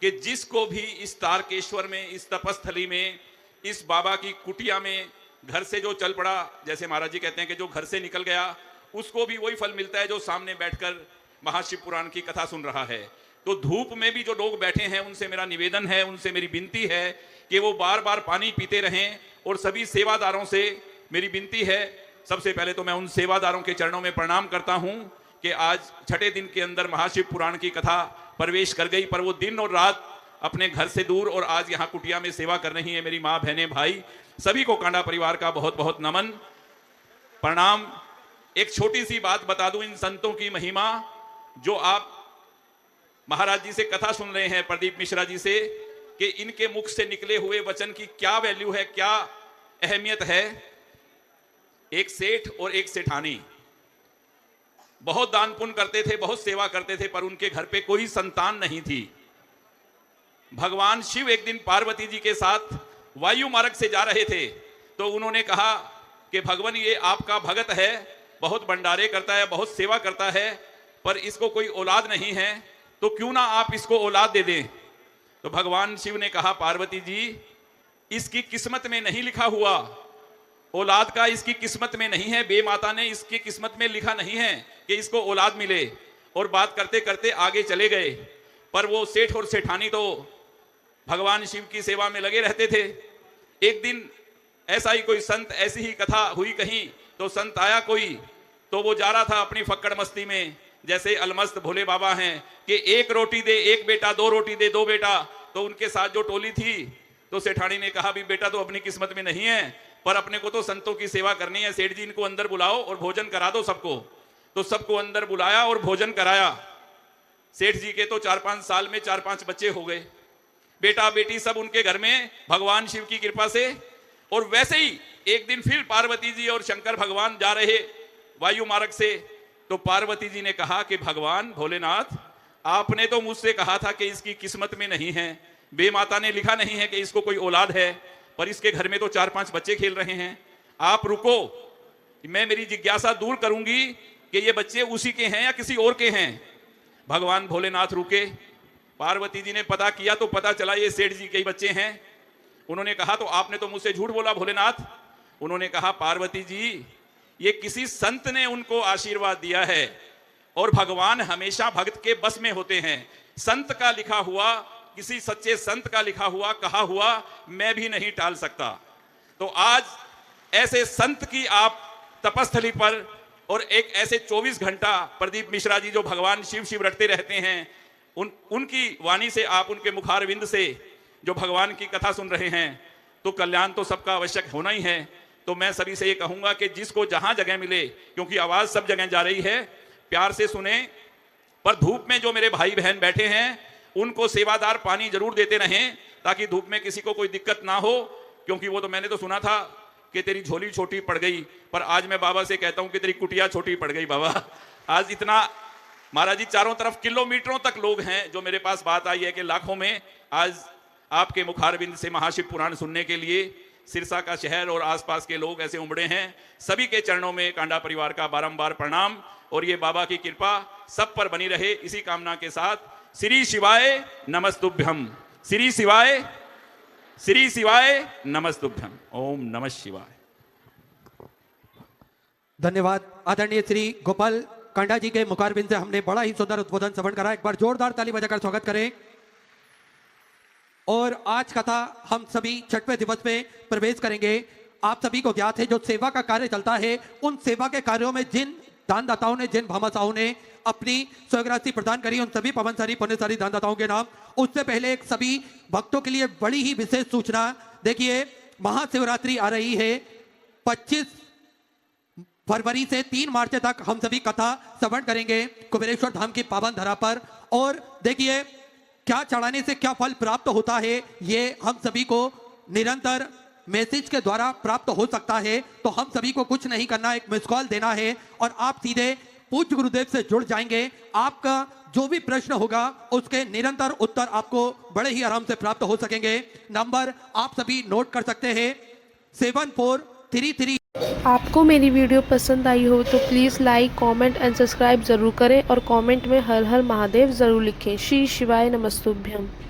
कि जिसको भी इस तारकेश्वर में, इस तपस्थली में, इस बाबा की कुटिया में घर से जो चल पड़ा, जैसे महाराज जी कहते हैं कि जो घर से निकल गया उसको भी वही फल मिलता है जो सामने बैठकर महाशिव पुराण की कथा सुन रहा है। तो धूप में भी जो लोग बैठे हैं उनसे मेरा निवेदन है, उनसे मेरी विनती है कि वो बार बार पानी पीते रहें। और सभी सेवादारों से मेरी विनती है, सबसे पहले तो मैं उन सेवादारों के चरणों में प्रणाम करता हूं कि आज छठे दिन के अंदर महाशिव पुराण की कथा प्रवेश कर गई, पर वो दिन और रात अपने घर से दूर और आज यहाँ कुटिया में सेवा कर रही है। मेरी माँ, बहनें, भाई सभी को कांडा परिवार का बहुत बहुत नमन, प्रणाम। एक छोटी सी बात बता दूं इन संतों की महिमा, जो आप महाराज जी से कथा सुन रहे हैं, प्रदीप मिश्रा जी से, कि इनके मुख से निकले हुए वचन की क्या वैल्यू है, क्या अहमियत है। एक सेठ और एक सेठानी बहुत दान पुण्य करते थे, बहुत सेवा करते थे, पर उनके घर पे कोई संतान नहीं थी। भगवान शिव एक दिन पार्वती जी के साथ वायु मार्ग से जा रहे थे, तो उन्होंने कहा कि भगवान ये आपका भगत है, बहुत भंडारे करता है, बहुत सेवा करता है, पर इसको कोई औलाद नहीं है, तो क्यों ना आप इसको औलाद दे दें। तो भगवान शिव ने कहा, पार्वती जी इसकी किस्मत में नहीं लिखा हुआ, औलाद का इसकी किस्मत में नहीं है, बे माता ने इसकी किस्मत में लिखा नहीं है कि इसको औलाद मिले। और बात करते करते आगे चले गए, पर वो सेठ और सेठानी तो भगवान शिव की सेवा में लगे रहते थे। एक दिन ऐसा ही कोई संत, ऐसी ही कथा हुई कहीं, तो संत आया कोई, तो वो जा रहा था अपनी फक्कड़ मस्ती में, जैसे अलमस्त भोले बाबा हैं कि एक रोटी दे एक बेटा, 2 रोटी दे 2 बेटा। तो उनके साथ जो टोली थी, तो सेठानी ने कहा भी बेटा तो अपनी किस्मत में नहीं है, पर अपने को तो संतों की सेवा करनी है, सेठ जी इनको अंदर बुलाओ और भोजन करा दो सबको। तो सबको अंदर बुलाया और भोजन कराया। सेठ जी के तो 4-5 साल में 4-5 बच्चे हो गए, बेटा बेटी सब उनके घर में भगवान शिव की कृपा से। और वैसे ही एक दिन फिर पार्वती जी और शंकर भगवान जा रहे वायु मार्ग से, तो पार्वती जी ने कहा कि भगवान भोलेनाथ, आपने तो मुझसे कहा था कि इसकी किस्मत में नहीं है, बेमाता ने लिखा नहीं है कि इसको कोई औलाद है, पर इसके घर में तो 4-5 बच्चे खेल रहे हैं। आप रुको, मैं मेरी जिज्ञासा दूर करूंगी कि ये बच्चे उसी के हैं या किसी और के हैं। भगवान भोलेनाथ रुके, पार्वती जी ने पता किया तो पता चला ये सेठ जी के ही बच्चे हैं। उन्होंने कहा तो आपने तो मुझसे झूठ बोला भोलेनाथ। उन्होंने कहा पार्वती जी, ये किसी संत ने उनको आशीर्वाद दिया है और भगवान हमेशा भक्त के बस में होते हैं। संत का लिखा हुआ, किसी सच्चे संत का लिखा हुआ, कहा हुआ मैं भी नहीं टाल सकता। तो आज ऐसे संत की आप तपस्थली पर और एक ऐसे 24 घंटा प्रदीप मिश्रा जी जो भगवान शिव शिव रटते रहते हैं, उनकी वाणी से, आप उनके मुखारविंद से जो भगवान की कथा सुन रहे हैं, तो कल्याण तो सबका आवश्यक होना ही है। तो मैं सभी से ये कहूंगा कि जिसको जहां जगह मिले, क्योंकि आवाज सब जगह जा रही है, प्यार से सुने। पर धूप में जो मेरे भाई बहन बैठे हैं उनको सेवादार पानी जरूर देते रहें, ताकि धूप में किसी को कोई दिक्कत ना हो। क्योंकि वो तो मैंने तो सुना था कि तेरी झोली छोटी पड़ गई, पर आज मैं बाबा से कहता हूं कि तेरी कुटिया छोटी पड़ गई बाबा। आज इतना महाराज जी चारों तरफ किलोमीटरों तक लोग हैं। जो मेरे पास बात आई है कि लाखों में आज आपके मुखारबिंद से महाशिव पुराण सुनने के लिए सिरसा का शहर और आसपास के लोग ऐसे उमड़े हैं। सभी के चरणों में कांडा परिवार का बारंबार प्रणाम, और ये बाबा की कृपा सब पर बनी रहे, इसी कामना के साथ श्री शिवाय नमस्तुभ्यम, श्री शिवाय नमस्तुभ्यम, ओम नमः शिवाय। धन्यवाद आदरणीय श्री गोपाल कांडा जी के मुखारबिंद से हमने बड़ा ही सुंदर उद्बोधन श्रवण करा। एक बार जोरदार ताली बजाकर स्वागत करें। और आज कथा हम सभी 6वें दिवस में प्रवेश करेंगे। आप सभी को ज्ञात है जो सेवा का कार्य चलता है, उन सेवा के कार्यों में जिन दानदाताओं ने, जिन भामाशाहों ने अपनी स्वर्गराशि प्रदान करी, उन सभी पवनसारी पुण्यसारी दानदाताओं के नाम। उससे पहले एक सभी भक्तों के लिए बड़ी ही विशेष सूचना। देखिए, महाशिवरात्रि आ रही है 25 फरवरी से 3 मार्च तक हम सभी कथा श्रवण करेंगे कुबेरेश्वर धाम की पावन धरा पर। और देखिए, क्या चढ़ाने से क्या फल प्राप्त होता है, ये हम सभी को निरंतर मैसेज के द्वारा प्राप्त हो सकता है। तो हम सभी को कुछ नहीं करना, एक मिस कॉल देना है और आप सीधे पूज्य गुरुदेव से जुड़ जाएंगे। आपका जो भी प्रश्न होगा उसके निरंतर उत्तर आपको बड़े ही आराम से प्राप्त हो सकेंगे। नंबर आप सभी नोट कर सकते हैं 7433। आपको मेरी वीडियो पसंद आई हो तो please like, comment and subscribe ज़रूर करें और कमेंट में हर हर महादेव ज़रूर लिखें। श्री शिवाय नमस्तुभ्यम।